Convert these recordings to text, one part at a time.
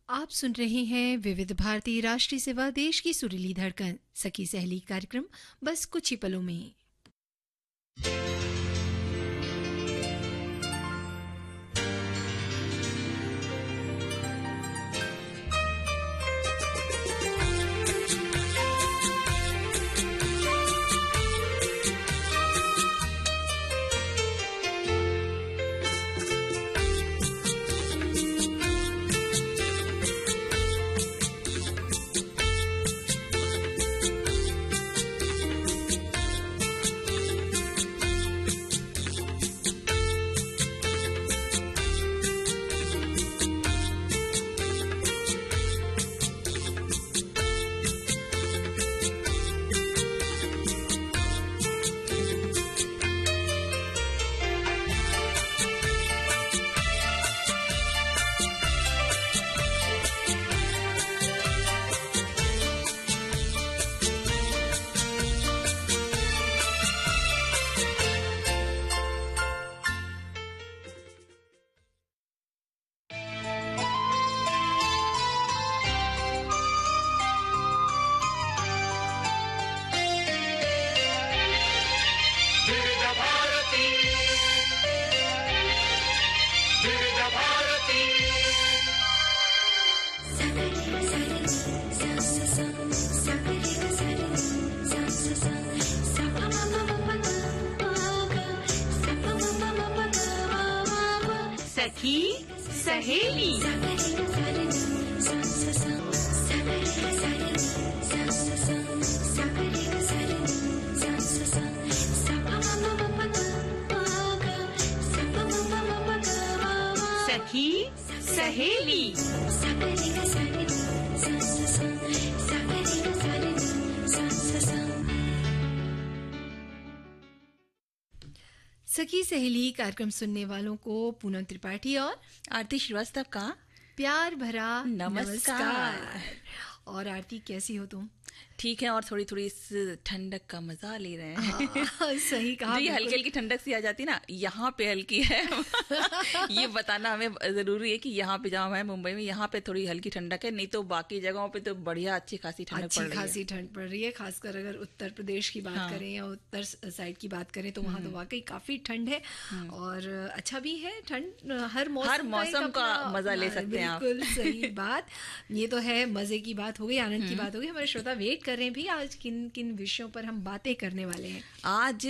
आप सुन रहे हैं विविध भारती राष्ट्रीय सेवा देश की सुरीली धड़कन सखी सहेली कार्यक्रम बस कुछ ही पलों में। सखी सहेली। सखी सहेली। सखी सहेली कार्यक्रम सुनने वालों को पूनम त्रिपाठी और आरती श्रीवास्तव का प्यार भरा नमस्कार। और आरती कैसी हो तुम? ठीक है, और थोड़ी थोड़ी इस ठंडक का मजा ले रहे हैं। हाँ, सही कहा। ये हल्की हल्की ठंडक सी आ जाती ना, यहाँ पे हल्की है। ये बताना हमें जरूरी है कि यहाँ पे जहाँ है मुंबई में, यहाँ पे थोड़ी हल्की ठंडक है, नहीं तो बाकी जगहों पे तो बढ़िया अच्छी खासी ठंडक पड़ रही है। खासी ठंड पड़ रही है, खासकर अगर उत्तर प्रदेश की बात करें या उत्तर साइड की बात करें तो वहाँ तो वाकई काफी ठंड है। और अच्छा भी है, ठंड हर मौसम का मजा ले सकते हैं आप। बिल्कुल सही बात। ये तो है, मजे की बात हो गई, आनंद की बात हो गई। हमारे श्रोता वेट कर रहे हैं भी आज किन किन विषयों पर हम बातें करने वाले हैं। आज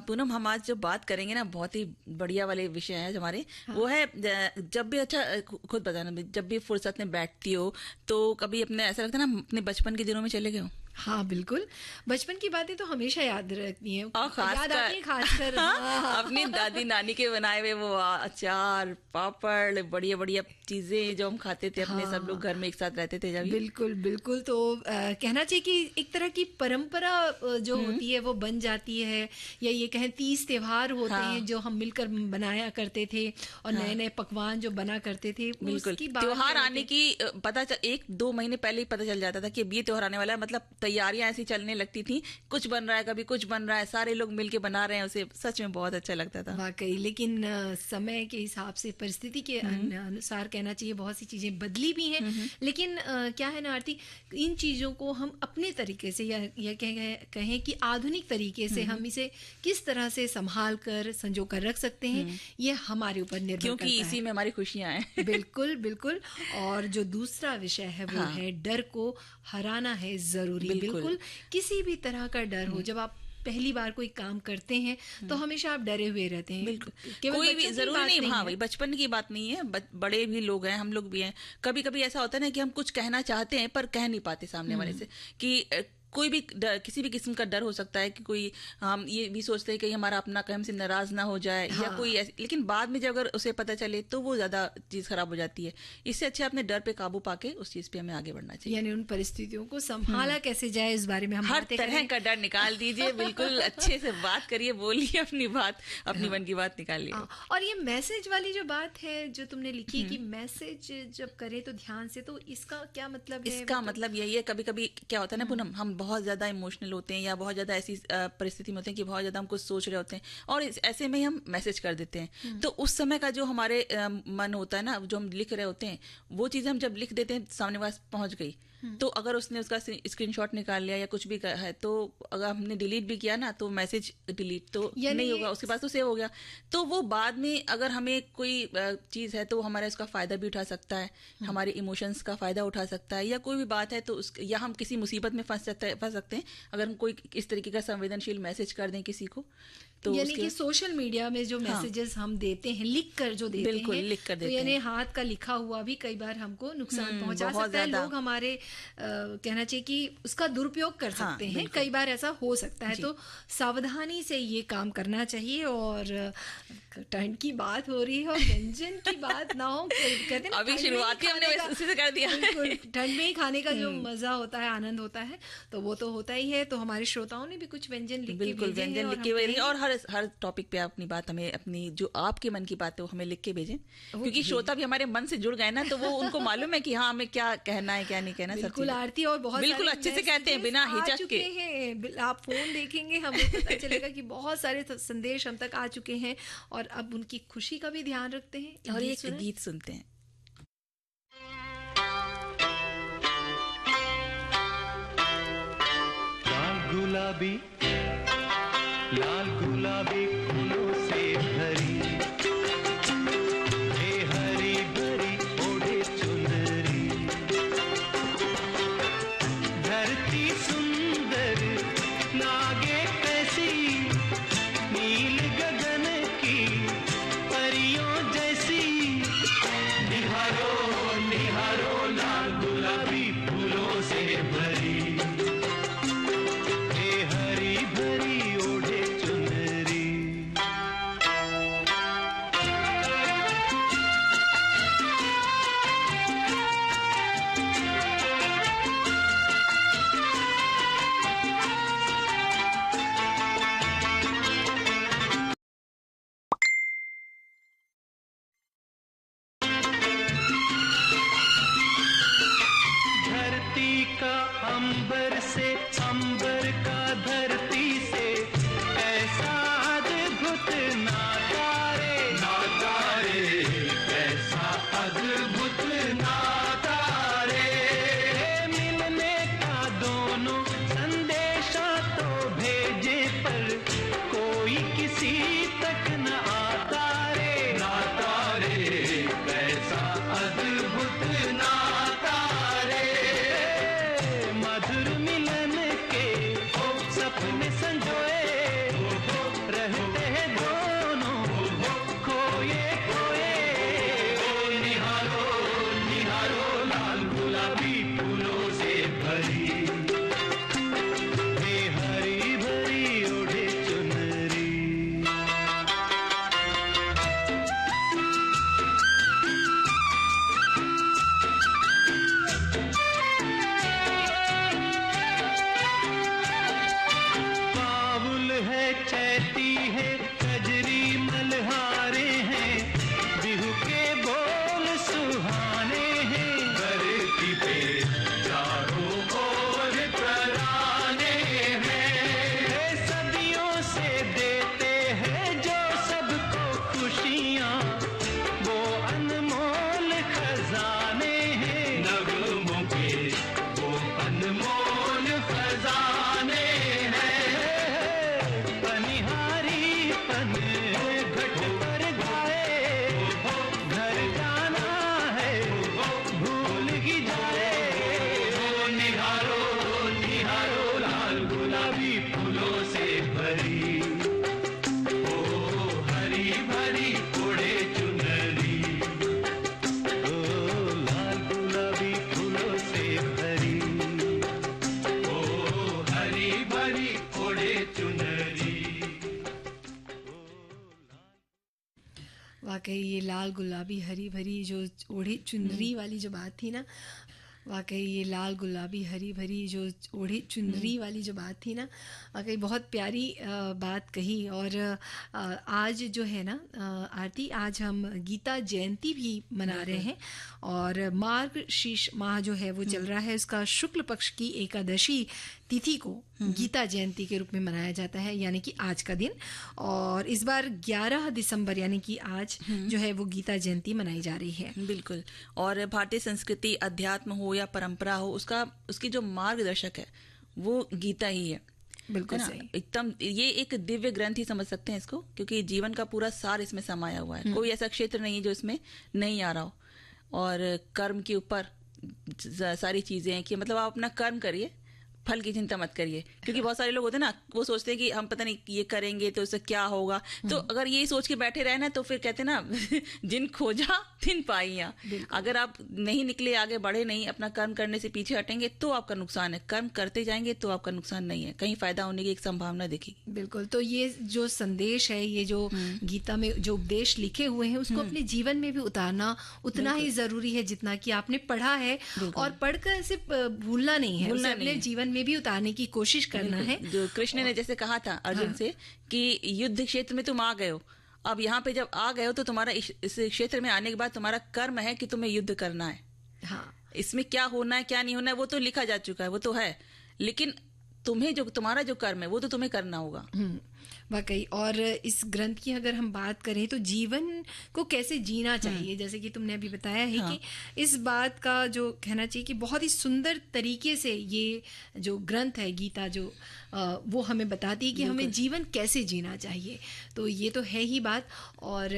पूनम, हम आज जो बात करेंगे ना, बहुत ही बढ़िया वाले विषय है हमारे। वो है जब भी, अच्छा खुद बताना, जब भी फुर्सत में बैठती हो तो कभी अपने ऐसा लगता है ना अपने बचपन के दिनों में चले गए हो? हाँ बिल्कुल, बचपन की बातें तो हमेशा याद रखनी है, याद आती है खासकर। अपनी दादी नानी के बनाए हुए वो अचार पापड़, बढ़िया बढ़िया चीजें जो हम खाते थे अपने, सब लोग घर में एक साथ रहते थे जब। बिल्कुल बिल्कुल। तो कहना चाहिए कि एक तरह की परंपरा जो होती है वो बन जाती है, या ये कहें 30 त्योहार होते हैं जो हम मिलकर बनाया करते थे, और नए नए पकवान जो बना करते थे। बिल्कुल, त्योहार आने की पता चल 1-2 महीने पहले ही पता चल जाता था कि अब ये त्योहार आने वाला है। मतलब तैयारियां ऐसी चलने लगती थी, कुछ बन रहा है, कभी कुछ बन रहा है, सारे लोग मिलके बना रहे हैं उसे। सच में बहुत अच्छा लगता था वाकई। लेकिन समय के हिसाब से, परिस्थिति के अनुसार कहना चाहिए, बहुत सी चीजें बदली भी हैं। लेकिन क्या है ना आरती, इन चीजों को हम अपने तरीके से, या कहें कि आधुनिक तरीके से हम इसे किस तरह से संभाल कर संजो कर रख सकते हैं, ये हमारे ऊपर निर्भर करता है, क्योंकि इसी में हमारी खुशियां हैं। बिल्कुल बिल्कुल। और जो दूसरा विषय है वो है डर को हराना है जरूरी। बिल्कुल, किसी भी तरह का डर हो, जब आप पहली बार कोई काम करते हैं तो हमेशा आप डरे हुए रहते हैं। बिल्कुल, कोई भी जरूरी नहीं। हाँ, वही बचपन की बात नहीं है, बड़े भी लोग हैं, हम लोग भी हैं। कभी कभी ऐसा होता है ना कि हम कुछ कहना चाहते हैं पर कह नहीं पाते सामने वाले से, कि कोई भी किसी भी किस्म का डर हो सकता है कि कोई, हम ये भी सोचते हैं कि हमारा अपना कहीं हमसे नाराज ना हो जाए, या कोई लेकिन बाद में जब अगर उसे पता चले तो वो ज्यादा चीज खराब हो जाती है। इससे अच्छा अपने डर पे काबू पाके उस चीज पे हमें आगे बढ़ना चाहिए। यानी उन परिस्थितियों को संभाला कैसे जाए, इस बारे में हम हर तरह का डर निकाल दीजिए। बिल्कुल अच्छे से बात करिए, बोलिए अपनी बात, अपनी मन की बात निकालिए। और ये मैसेज वाली जो बात है जो तुमने लिखी कि मैसेज जब करें तो ध्यान से, तो इसका क्या मतलब है? इसका मतलब यही है, कभी कभी क्या होता है ना पूनम, हम बहुत ज़्यादा इमोशनल होते हैं या बहुत ज़्यादा ऐसी परिस्थिति में होते हैं कि बहुत ज़्यादा हम कुछ सोच रहे होते हैं और ऐसे में ही हम मैसेज कर देते हैं। तो उस समय का जो हमारे मन होता है ना, जो हम लिख रहे होते हैं, वो चीज़ हम जब लिख देते हैं सामने वाले पहुँच गई, तो अगर उसने उसका स्क्रीनशॉट निकाल लिया या कुछ भी है, तो अगर हमने डिलीट भी किया ना, तो मैसेज डिलीट तो नहीं होगा, उसके पास तो सेव हो गया। तो वो बाद में अगर हमें कोई चीज़ है तो हमारा उसका फ़ायदा भी उठा सकता है, हमारे इमोशंस का फ़ायदा उठा सकता है, या कोई भी बात है तो या हम किसी मुसीबत में फंस सकते हैं अगर हम कोई इस तरीके का संवेदनशील मैसेज कर दें किसी को। तो यानी कि सोशल मीडिया में जो मैसेजेस हम देते हैं, लिख कर जो देते बिल्कुल हैं, लिख कर तो देते यानी हैं, हाथ का लिखा हुआ भी कई बार हमको नुकसान पहुंचा बहुत सकता है। ज़्यादा। लोग हमारे कहना चाहिए कि उसका दुरुपयोग कर सकते हैं, बिल्कुल। कई बार ऐसा हो सकता है। तो सावधानी से ये काम करना चाहिए। और ठंड की बात हो रही है और व्यंजन की बात ना हो, कहते हैं ना, अभी शुरुआत हमने उसी से कर दिया। बिल्कुल, ठंड में ही खाने का जो मजा होता है, आनंद होता है, तो वो तो होता ही है। तो हमारे श्रोताओं ने भी कुछ व्यंजन लिख के बिल्कुल भेजे हैं व्यंजन लिख के भेजें, और हर टॉपिक पे अपनी बात हमें, अपनी जो आपके मन की बात है वो हमें लिख के भेजें, क्योंकि श्रोता भी हमारे मन से जुड़ गए ना, तो वो उनको मालूम है कि हाँ हमें क्या कहना है क्या नहीं कहना। बिल्कुल आरती, और बहुत बिल्कुल अच्छे से कहते हैं बिना हिचक के हैं। आप फोन देखेंगे, हमें पता चलेगा कि बहुत सारे संदेश हम तक आ चुके हैं, और अब उनकी खुशी का भी ध्यान रखते हैं और एक गीत सुनते हैं। गुलाबी लाल गुलाबी फूलों से भरी, हे हरी भरी ओढ़े चुनरी, धरती सुंदर लागे कैसी, नील गगन की परियों जैसी, निहारो निहारो लाल गुलाबी फूलों से भरी, अंबर से अंबर का धरती से ऐसा अद्भुत नाता रे, ऐसा अद्भुत नाता रे, मिलने का दोनों संदेशा तो भेजे पर कोई किसी तक न आता रे, ऐसा अद्भुत नाता रे, मधुर मिलन के सपने संजोए रहते हैं दोनों खोए खोए, निहारो निहारो लाल गुलाबी फूलों से भरी, हे हरी भरी ओढ़े चुनरी। है चैती है कजरी मल्हारे हैं, बिहू के बोल सुहाने हैं, धरती पे चारों ओर तराने हैं, सदियों से देते हैं जो सबको खुशियाँ, वो अनमोल खजाने हैं, नगमों के वो अनमोल खजाने हैं, घट पर गाए घर जाना है भूल ही जाए, निहारो निहारो लाल गुलाबी फूलों से भरी, ओ हरी भरी ओढ़े चुनरी, ओ लाल गुलाबी फूलों से भरी, ओ हरी भरी ओढ़े चुनरी। वाकई ये लाल गुलाबी हरी भरी जो ओढ़े चुनरी वाली जो बात थी ना, वाकई ये लाल गुलाबी हरी भरी जो ओढ़ी चुनरी वाली जो बात थी ना, वाकई बहुत प्यारी बात कही। और आज जो है ना आरती, आज हम गीता जयंती भी मना रहे हैं और मार्गशीर्ष माह जो है वो चल रहा है, उसका शुक्ल पक्ष की एकादशी तिथि को गीता जयंती के रूप में मनाया जाता है, यानी कि आज का दिन। और इस बार 11 दिसंबर यानी कि आज जो है वो गीता जयंती मनाई जा रही है। बिल्कुल। और भारतीय संस्कृति, अध्यात्म हो या परंपरा हो, उसकी जो मार्गदर्शक है वो गीता ही है। बिल्कुल है ना? सही। एकदम ये एक दिव्य ग्रंथ ही समझ सकते हैं इसको, क्योंकि जीवन का पूरा सार इसमें समाया हुआ है। कोई ऐसा क्षेत्र नहीं है जो इसमें नहीं आ रहा हो। और कर्म के ऊपर सारी चीजें हैं कि मतलब आप अपना कर्म करिए, फल की चिंता मत करिए। क्योंकि बहुत सारे लोग होते हैं ना, वो सोचते हैं कि हम पता नहीं ये करेंगे तो उससे क्या होगा। तो अगर यही सोच के बैठे रहे ना तो फिर कहते हैं ना जिन खोजा तिन पाइया। अगर आप नहीं निकले, आगे बढ़े नहीं, अपना कर्म करने से पीछे हटेंगे तो आपका नुकसान है। कर्म करते जाएंगे तो आपका नुकसान नहीं है, कहीं फायदा होने की एक संभावना दिखेगी। बिल्कुल। तो ये जो संदेश है, ये जो गीता में जो उपदेश लिखे हुए हैं, उसको अपने जीवन में भी उतारना उतना ही जरूरी है जितना कि आपने पढ़ा है। और पढ़कर सिर्फ भूलना नहीं है, उसे अपने जीवन में भी उतारने की कोशिश करना है। जो कृष्ण ने जैसे कहा था अर्जुन से कि युद्ध क्षेत्र में तुम आ गए हो, अब यहाँ पे जब आ गए हो तो तुम्हारा इस क्षेत्र में आने के बाद तुम्हारा कर्म है कि तुम्हें युद्ध करना है। हाँ, इसमें क्या होना है क्या नहीं होना है वो तो लिखा जा चुका है, वो तो है, लेकिन तुम्हें जो तुम्हारा जो कर्म है वो तो तुम्हें करना होगा। वाकई। और इस ग्रंथ की अगर हम बात करें तो जीवन को कैसे जीना चाहिए, जैसे कि तुमने अभी बताया है कि इस बात का जो कहना चाहिए कि बहुत ही सुंदर तरीके से ये जो ग्रंथ है गीता जो वो हमें बताती है कि हमें जीवन कैसे जीना चाहिए। तो ये तो है ही बात। और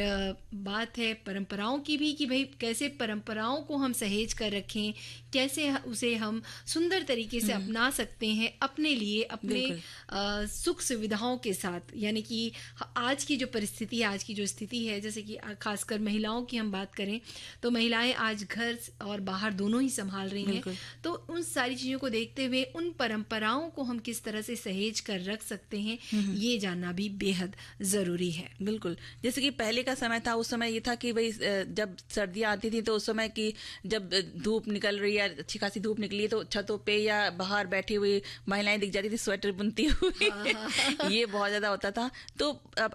बात है परंपराओं की भी कि भाई कैसे परंपराओं को हम सहेज कर रखें, कैसे उसे हम सुंदर तरीके से अपना सकते हैं अपने लिए, अपने सुख सुविधाओं के साथ। यानी कि आज की जो परिस्थिति है, आज की जो स्थिति है, जैसे कि खासकर महिलाओं की हम बात करें तो महिलाएं आज घर और बाहर दोनों ही संभाल रही हैं। तो उन सारी चीज़ों को देखते हुए उन परंपराओं को हम किस तरह से सहेज कर रख सकते हैं, ये जानना भी बेहद ज़रूरी है। बिल्कुल। जैसे कि पहले का समय था, उस समय ये था कि भाई जब सर्दियाँ आती थी तो उस समय की जब धूप निकल रही है, अच्छी खासी धूप निकली है, तो छतों पे या बाहर बैठी हुई महिलाएं दिख जाती थी स्वेटर बुनती हुई। ये बहुत ज़्यादा होता था। तो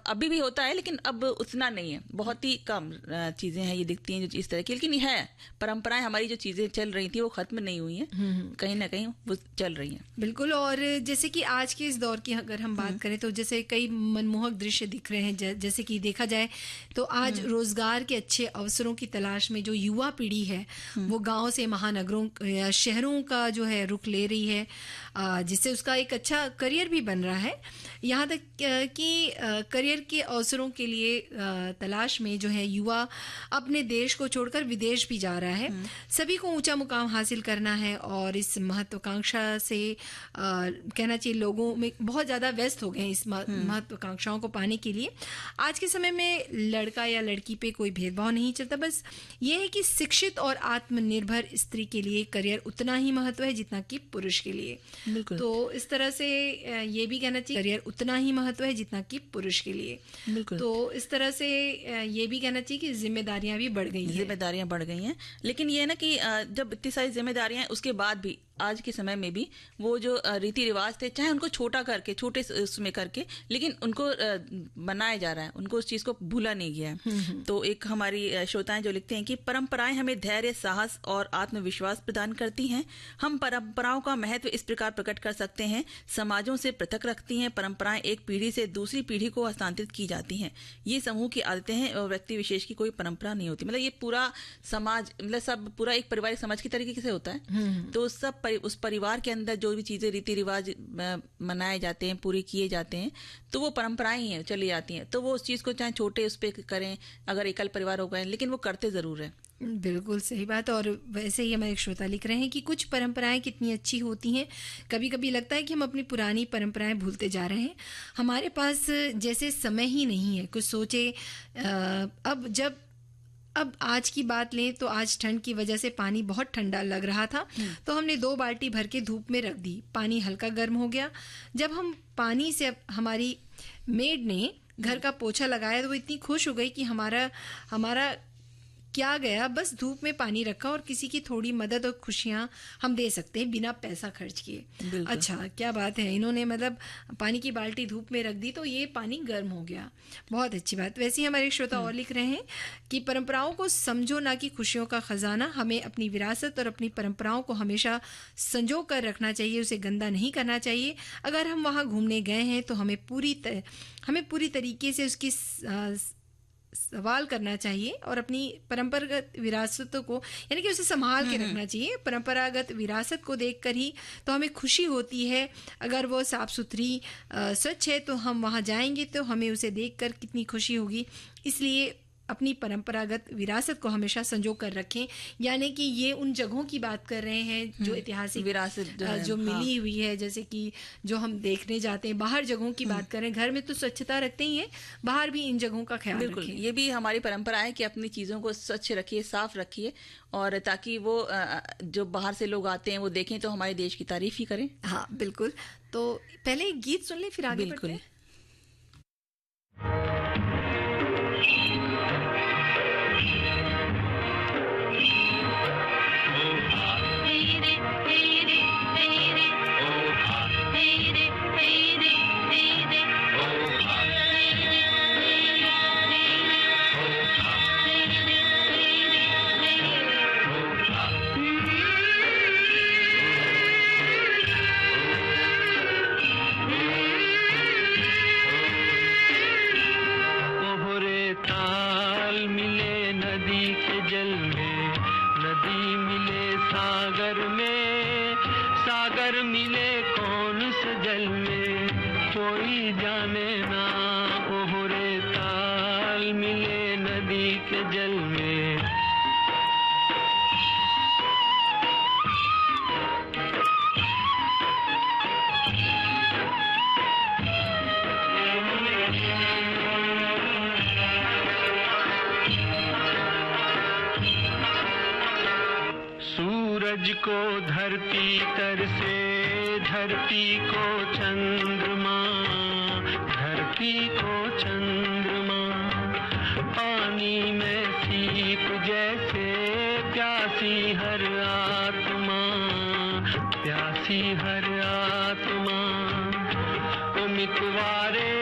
अभी भी होता है लेकिन अब उतना नहीं है, बहुत ही कम चीज़ें हैं ये दिखती हैं जो इस तरह की। लेकिन है परंपराएं, हमारी जो चीज़ें चल रही थी वो खत्म नहीं हुई हैं, कहीं ना कहीं वो चल रही हैं। बिल्कुल। और जैसे कि आज के इस दौर की अगर हम बात करें तो जैसे कई मनमोहक दृश्य दिख रहे हैं। जैसे कि देखा जाए तो आज रोजगार के अच्छे अवसरों की तलाश में जो युवा पीढ़ी है वो गांव से महानगरों या शहरों का जो है रुख ले रही है, जिससे उसका एक अच्छा करियर भी बन रहा है। यहाँ तक कि करियर के अवसरों के लिए तलाश में जो है युवा अपने देश को छोड़कर विदेश भी जा रहा है। सभी को ऊंचा मुकाम हासिल करना है और इस महत्वाकांक्षा से कहना चाहिए लोगों में बहुत ज़्यादा व्यस्त हो गए हैं इस महत्वाकांक्षाओं को पाने के लिए। आज के समय में लड़का या लड़की पे कोई भेदभाव नहीं चलता, बस ये है कि शिक्षित और आत्मनिर्भर स्त्री के लिए करियर उतना ही महत्व है जितना कि पुरुष के लिए। बिल्कुल। तो इस तरह से ये भी कहना चाहिए करियर उतना ही महत्व है जितना कि पुरुष के लिए। बिल्कुल। तो इस तरह से ये भी कहना चाहिए कि जिम्मेदारियां भी बढ़ गई हैं। जिम्मेदारियां बढ़ गई हैं, लेकिन ये है ना कि जब इतनी सारी जिम्मेदारियां हैं उसके बाद भी आज के समय में भी वो जो रीति रिवाज थे, चाहे उनको छोटा करके, छोटे उसमें करके, लेकिन उनको बनाया जा रहा है, उनको उस चीज को भूला नहीं गया है। तो एक हमारी श्रोताएं जो लिखते हैं कि परंपराएं हमें धैर्य, साहस और आत्मविश्वास प्रदान करती हैं। हम परंपराओं का महत्व इस प्रकार प्रकट कर सकते हैं, समाजों से पृथक रखती हैं। परंपराएं एक पीढ़ी से दूसरी पीढ़ी को हस्तांतरित की जाती हैं। ये समूह की आदतें हैं और व्यक्ति विशेष की कोई परंपरा नहीं होती। मतलब ये पूरा समाज, मतलब सब पूरा एक पारिवारिक समाज की तरीके से होता है। तो सब उस परिवार के अंदर जो भी चीजें रीति रिवाज मनाए जाते हैं, पूरे किए जाते हैं, तो वो परंपराएं ही हैं, चली जाती हैं। तो वो उस चीज को चाहे छोटे उस पे करें, अगर एकल परिवार हो गए, लेकिन वो करते जरूर है। बिल्कुल सही बात। और वैसे ही हमारे एक श्रोता लिख रहे हैं कि कुछ परंपराएं कितनी अच्छी होती हैं, कभी कभी लगता है कि हम अपनी पुरानी परंपराएं भूलते जा रहे हैं। हमारे पास जैसे समय ही नहीं है कुछ सोचे। अब आज की बात लें तो आज ठंड की वजह से पानी बहुत ठंडा लग रहा था, तो हमने 2 बाल्टी भर के धूप में रख दी। पानी हल्का गर्म हो गया। जब हम पानी से हमारी मेड ने घर का पोछा लगाया तो वो इतनी खुश हो गई कि हमारा क्या गया, बस धूप में पानी रखा और किसी की थोड़ी मदद और खुशियां हम दे सकते हैं बिना पैसा खर्च किए। अच्छा, क्या बात है, इन्होंने मतलब पानी की बाल्टी धूप में रख दी तो ये पानी गर्म हो गया, बहुत अच्छी बात। वैसे ही हमारे श्रोता और लिख रहे हैं कि परंपराओं को समझो ना कि खुशियों का खजाना, हमें अपनी विरासत और अपनी परंपराओं को हमेशा संजो कर रखना चाहिए, उसे गंदा नहीं करना चाहिए। अगर हम वहाँ घूमने गए हैं तो हमें पूरी तरीके से उसकी सवाल करना चाहिए और अपनी परंपरागत विरासतों को यानी कि उसे संभाल के रखना चाहिए। परंपरागत विरासत को देखकर ही तो हमें खुशी होती है। अगर वो साफ सुथरी स्वच्छ है तो हम वहाँ जाएंगे तो हमें उसे देखकर कितनी खुशी होगी। इसलिए अपनी परंपरागत विरासत को हमेशा संजो कर रखें। यानी कि ये उन जगहों की बात कर रहे हैं जो ऐतिहासिक विरासत जो मिली हुई है, जैसे कि जो हम देखने जाते हैं, बाहर जगहों की बात करें। घर में तो स्वच्छता रखते ही है, बाहर भी इन जगहों का ख्याल बिल्कुल रखें। ये भी हमारी परंपरा है कि अपनी चीज़ों को स्वच्छ रखिए, साफ रखिए, और ताकि वो जो बाहर से लोग आते हैं वो देखें तो हमारे देश की तारीफ ही करें। हाँ बिल्कुल। तो पहले एक गीत सुन लें फिर आगे बढ़ते बिल्कुल। हैं। ओहरे ताल मिले नदी के जल में, नदी मिले सागर में, सागर मिले कौन से जल में कोई जाने ना। ओहरे ताल मिले नदी के जल में। सूरज को धरती तर से, धरती को चंद्रमा, धरती को चंद्रमा, पानी में सीप जैसे प्यासी हर आत्मा, प्यासी हर आत्मा। ओ मितवारे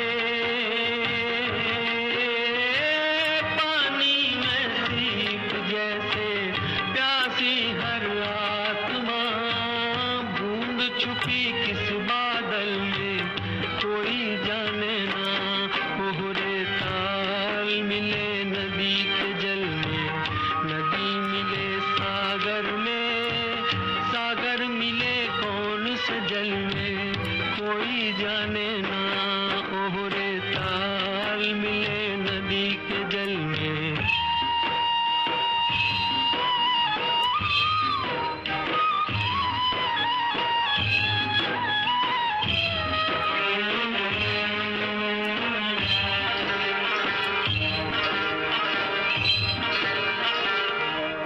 पानी में सीप जैसे प्यासी हर आत्मा, बूंद छुपी किस बादल में कोई जाने ना। ओहरे ताल मिले नदी के जल में, नदी मिले सागर में, सागर मिले कौन से जल में कोई जाने ना। ओहरे ताल मिले नदी के जल में।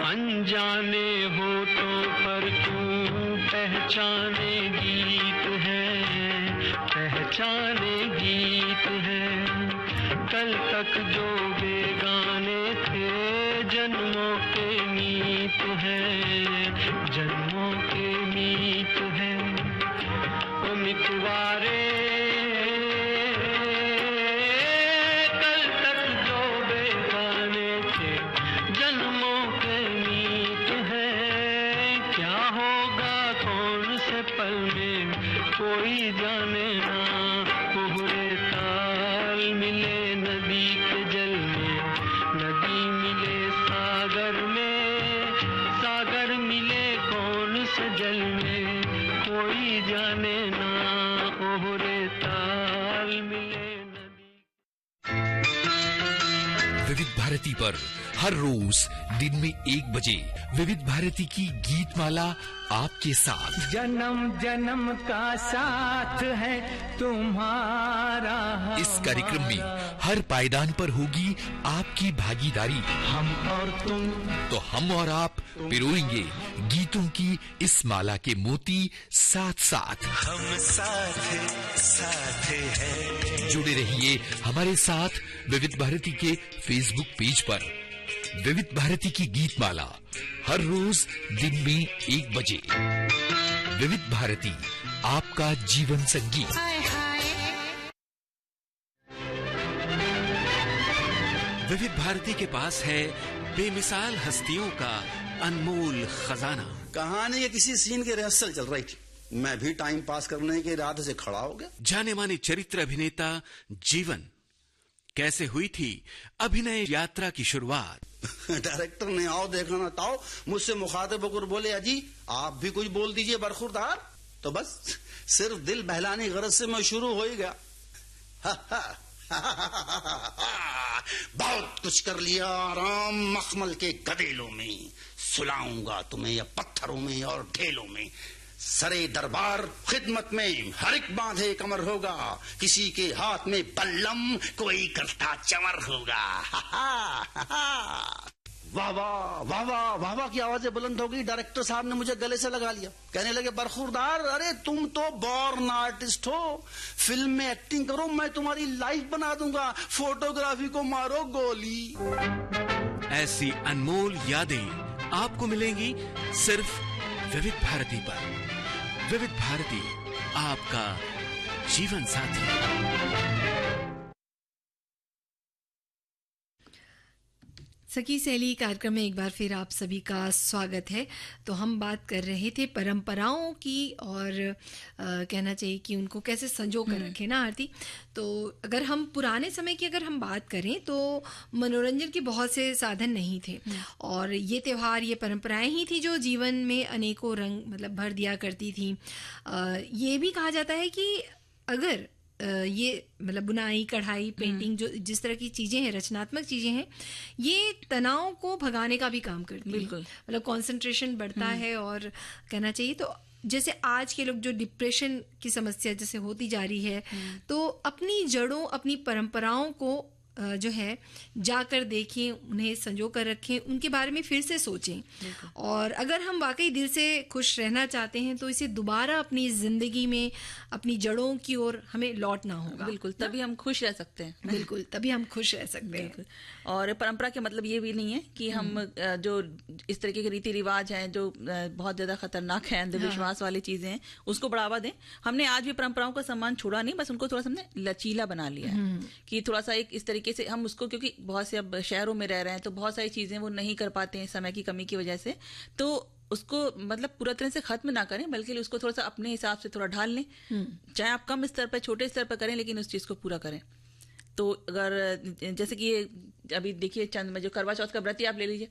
अनजाने होठों पर क्यों पहचाने गीत है, पहचाने गीत है। कल तक जो बेगाने थे जन्मों के मीत है, जन्मों के मीत है। ओ मितवारे कल तक जो बेगाने थे जन्मों के मीत है। क्या होगा कौन से पल में कोई जाने ना। ओहरे ताल मिले नदी के जल में, नदी मिले सागर में, सागर मिले कौन से जल में कोई जाने ना। ओहरे ताल मिले नदी। विविध भारती पर हर रोज दिन में 1 बजे विविध भारती की गीत माला आपके साथ। जन्म जन्म का साथ है तुम्हारा। इस कार्यक्रम में हर पायदान पर होगी आपकी भागीदारी। हम और तुम, तो हम और आप पिरोएंगे गीतों की इस माला के मोती साथ साथ। हम साथ साथ हैं। जुड़े रहिए हमारे साथ विविध भारती के फेसबुक पेज पर। विविध भारती की गीत माला हर रोज दिन में 1 बजे। विविध भारती, आपका जीवन संगीत। विविध भारती के पास है बेमिसाल हस्तियों का अनमोल खजाना। कहानी के किसी सीन की रिहर्सल चल रही थी, मैं भी टाइम पास करने के इरादे से खड़ा हो गया। जाने माने चरित्र अभिनेता जीवन, कैसे हुई थी अभिनय यात्रा की शुरुआत। डायरेक्टर ने आओ देखा ना ताओ मुझसे मुखातिब होकर बोले, अजी आप भी कुछ बोल दीजिए बरखुरदार। तो बस सिर्फ दिल बहलाने की गरज से मैं शुरू हो ही गया। बहुत कुछ कर लिया आराम मखमल के गदेलों में, सुलाऊंगा तुम्हें या पत्थरों में और ढेलों में। सरे दरबार खिदमत में हर एक बांधे कमर होगा, किसी के हाथ में बल्लम कोई करता चमर होगा। वाह वाह वाह वाह वाह वाह की आवाजें बुलंद हो गई। डायरेक्टर साहब ने मुझे गले से लगा लिया, कहने लगे, बरखुरदार अरे तुम तो बॉर्न आर्टिस्ट हो, फिल्म में एक्टिंग करो, मैं तुम्हारी लाइफ बना दूंगा, फोटोग्राफी को मारो गोली। ऐसी अनमोल यादें आपको मिलेंगी सिर्फ विविध भारती पर। विविध भारती, आपका जीवन साथी। सखी सहेली कार्यक्रम में एक बार फिर आप सभी का स्वागत है। तो हम बात कर रहे थे परंपराओं की और कहना चाहिए कि उनको कैसे संजो कर रखें ना आरती। तो अगर हम पुराने समय की अगर हम बात करें तो मनोरंजन के बहुत से साधन नहीं थे और ये त्यौहार, ये परंपराएं ही थी जो जीवन में अनेकों रंग मतलब भर दिया करती थी। ये भी कहा जाता है कि अगर ये मतलब बुनाई, कढ़ाई, पेंटिंग, जो जिस तरह की चीज़ें हैं, रचनात्मक चीज़ें हैं, ये तनाव को भगाने का भी काम करती है। मतलब कंसंट्रेशन बढ़ता है और कहना चाहिए तो जैसे आज के लोग जो डिप्रेशन की समस्या जैसे होती जा रही है, तो अपनी जड़ों, अपनी परंपराओं को जो है जाकर देखें, उन्हें संजो कर रखें, उनके बारे में फिर से सोचें। और अगर हम वाकई दिल से खुश रहना चाहते हैं तो इसे दोबारा अपनी ज़िंदगी में अपनी जड़ों की ओर हमें लौटना होगा। बिल्कुल, तभी हम खुश रह सकते हैं। बिल्कुल, तभी हम खुश रह सकते हैं। और परंपरा के मतलब ये भी नहीं है कि हम जो इस तरीके के रीति रिवाज हैं जो बहुत ज़्यादा खतरनाक है, अंधविश्वास वाली चीज़ें हैं, उसको बढ़ावा दें। हमने आज भी परंपराओं का सम्मान छोड़ा नहीं, बस उनको थोड़ा सा हमने लचीला बना लिया है कि थोड़ा सा एक इस तरीके से हम उसको, क्योंकि बहुत से अब शहरों में रह रहे हैं तो बहुत सारी चीज़ें वो नहीं कर पाते हैं समय की कमी की वजह से, तो उसको मतलब पूरा तरह से खत्म ना करें, बल्कि उसको थोड़ा सा अपने हिसाब से थोड़ा ढाल लें। चाहे आप कम स्तर पर, छोटे स्तर पर करें, लेकिन उस चीज़ को पूरा करें। तो अगर जैसे कि ये अभी देखिए चंद में जो करवा चौथ का व्रत ही आप ले लीजिए,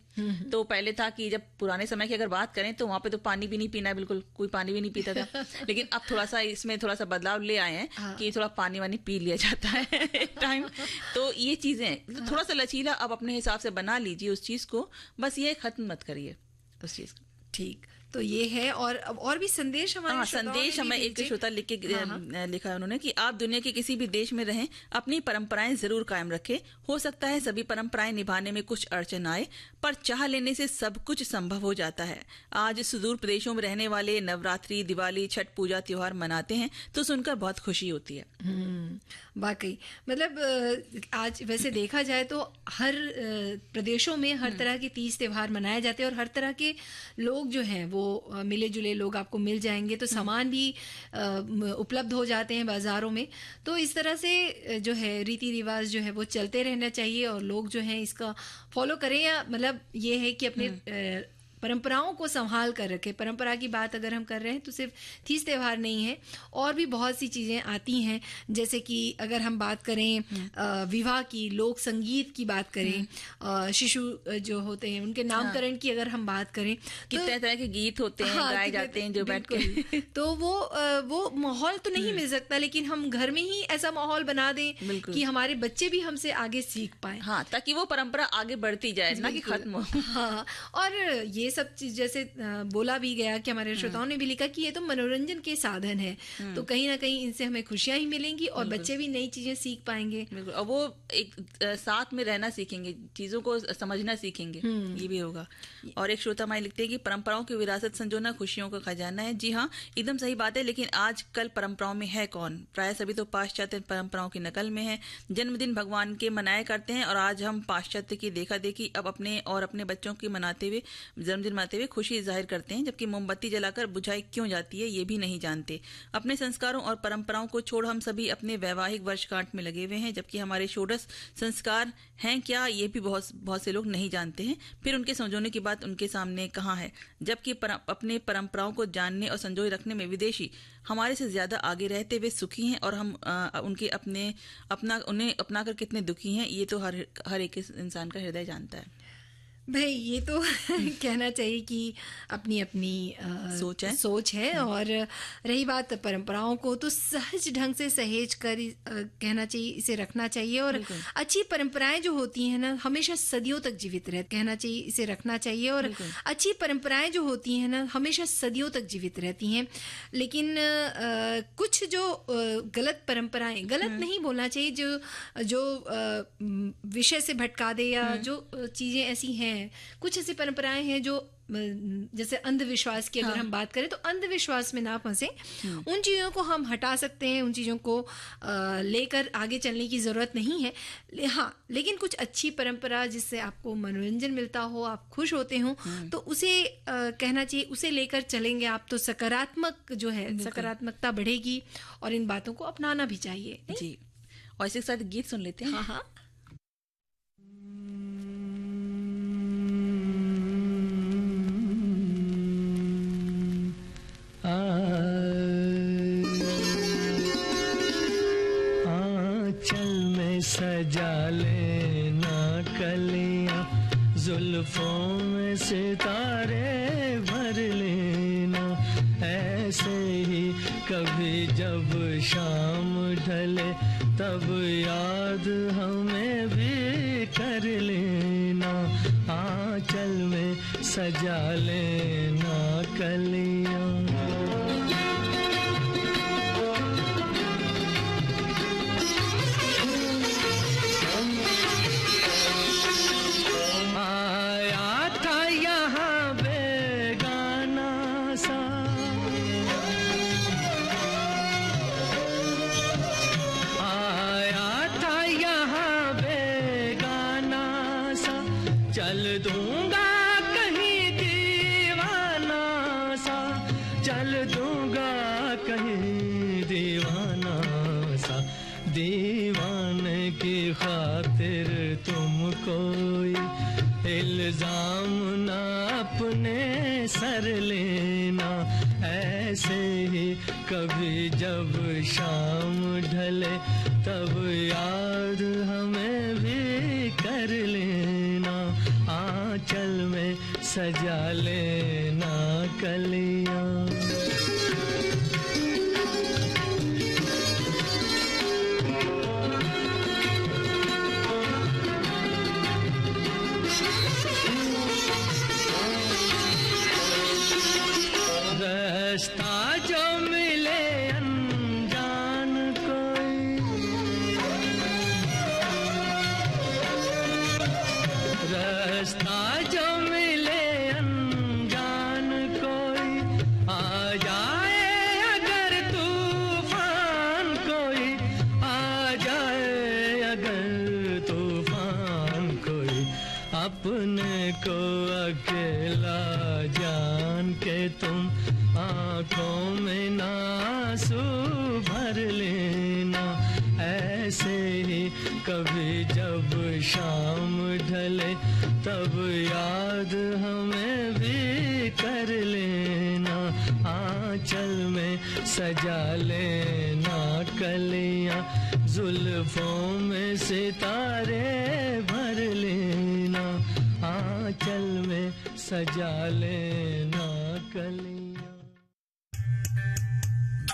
तो पहले था कि जब पुराने समय की अगर बात करें तो वहाँ पे तो पानी भी नहीं पीना है, बिल्कुल कोई पानी भी नहीं पीता था। लेकिन अब थोड़ा सा इसमें थोड़ा सा बदलाव ले आए हैं कि थोड़ा पानी वानी पी लिया जाता है एक टाइम। तो ये चीज़ें थोड़ा सा लचीला अब अपने हिसाब से बना लीजिए उस चीज़ को, बस ये खत्म मत करिए उस चीज़ को। ठीक, तो ये है। और भी संदेश हमारे संदेश हमें एक श्रोता लिख के लिखा है उन्होंने कि आप दुनिया के किसी भी देश में रहें, अपनी परंपराएं जरूर कायम रखें। हो सकता है सभी परंपराएं निभाने में कुछ अड़चन आए, पर चाह लेने से सब कुछ संभव हो जाता है। आज सुदूर प्रदेशों में रहने वाले नवरात्रि, दिवाली, छठ पूजा त्योहार मनाते हैं तो सुनकर बहुत खुशी होती है। वाकई मतलब आज वैसे देखा जाए तो हर प्रदेशों में हर तरह के 30 त्योहार मनाए जाते हैं और हर तरह के लोग जो हैं वो मिले जुले लोग आपको मिल जाएंगे। तो सामान भी उपलब्ध हो जाते हैं बाज़ारों में। तो इस तरह से जो है रीति रिवाज जो है वो चलते रहना चाहिए और लोग जो हैं इसका फॉलो करें, या मतलब ये है कि अपने परंपराओं को संभाल कर रखें। परंपरा की बात अगर हम कर रहे हैं तो सिर्फ 30 त्योहार नहीं है, और भी बहुत सी चीज़ें आती हैं। जैसे कि अगर हम बात करें विवाह की, लोक संगीत की बात करें, शिशु जो होते हैं उनके नामकरण की अगर हम बात करें, कितने तरह के गीत होते हैं, गाए जाते हैं जो बैठ के। तो वो माहौल तो नहीं मिल सकता, लेकिन हम घर में ही ऐसा माहौल बना दें कि हमारे बच्चे भी हमसे आगे सीख पाए। हाँ, ताकि वो परंपरा आगे बढ़ती जाए, ना कि खत्म हो। हाँ, और ये ये सब चीज जैसे बोला भी गया कि हमारे श्रोताओं ने भी लिखा कि ये तो मनोरंजन के साधन है, तो कहीं ना कहीं इनसे हमें खुशियां ही मिलेंगी और बच्चे भी नई चीजें सीख पाएंगे। बिल्कुल, और वो एक साथ में रहना सीखेंगे, चीजों को समझना सीखेंगे, ये भी होगा। और एक श्रोता माई लिखते हैं कि परंपराओं की विरासत संजोना खुशियों का खजाना है। जी हाँ, एकदम सही बात है, लेकिन आजकल परंपराओं में है कौन? प्राय सभी तो पाश्चात्य परंपराओं की नकल में है। जन्मदिन भगवान के मनाए करते हैं और आज हम पाश्चात्य की देखा देखी अब अपने और अपने बच्चों की मनाते हुए, जन्मदिन मनाते हुए खुशी जाहिर करते हैं, जबकि मोमबत्ती जलाकर बुझाई क्यों जाती है ये भी नहीं जानते। अपने संस्कारों और परंपराओं को छोड़ हम सभी अपने वैवाहिक वर्षगांठ में लगे हुए हैं, जबकि हमारे षोडश संस्कार हैं क्या ये भी बहुत से लोग नहीं जानते हैं। फिर उनके समझौने की बात उनके सामने कहाँ है, जबकि अपने परंपराओं को जानने और संजोए रखने में विदेशी हमारे से ज्यादा आगे रहते हुए सुखी हैं, और हम उनके उन्हें अपनाकर कितने दुखी हैं ये तो हर एक इंसान का हृदय जानता है। भाई ये तो कहना चाहिए कि अपनी अपनी सोच है। और रही बात परंपराओं को, तो सहज ढंग से सहेज कर कहना चाहिए, इसे रखना चाहिए। और अच्छी परंपराएं जो होती हैं ना हमेशा सदियों तक जीवित रहती, कहना चाहिए इसे रखना चाहिए। और अच्छी परंपराएं जो होती हैं ना हमेशा सदियों तक जीवित रहती हैं। लेकिन कुछ जो गलत परंपराएं, गलत नहीं बोलना चाहिए, जो विषय से भटका दे या जो चीजें ऐसी हैं, कुछ ऐसी परंपराएं हैं जो जैसे अंधविश्वास की अगर हम बात करें तो अंधविश्वास में ना फंसे, उन चीज़ों को हम हटा सकते हैं, उन चीज़ों को लेकर आगे चलने की ज़रूरत नहीं है। हाँ, लेकिन कुछ अच्छी परंपरा जिससे आपको मनोरंजन मिलता हो, आप खुश होते हो, तो उसे कहना चाहिए, उसे लेकर चलेंगे आप तो सकारात्मक जो है, सकारात्मकता बढ़ेगी और इन बातों को अपनाना भी चाहिए। जी, और इसके साथ गीत सुन लेते हैं। हाँ, आंचल में सजा लेना कलियां, जुल्फों में सितारे भर लेना, ऐसे ही कभी जब शाम ढले तब याद हमें भी कर लेना। आंचल में सजा लेना कलियां। दीवाने की खातिर तुम कोई इल्जाम ना अपने सर लेना, ऐसे ही कभी जब शाम ढले तब याद हमें भी कर लेना। आंचल में सजा लेना कलियां। रास्ता जो मिले अनजान कोई, रास्ता जो मिले अनजान कोई, आ जाए अगर तूफान कोई, आ जाए अगर तूफान कोई, अपने को अकेला जान के तुम आँखों में आंसू भर लेना, ऐसे ही कभी जब शाम ढले तब याद हमें भी कर लेना। आंचल में सजा लेना कलियां, जुल्फों में सितारे भर लेना, आंचल में सजा लेना कलियां।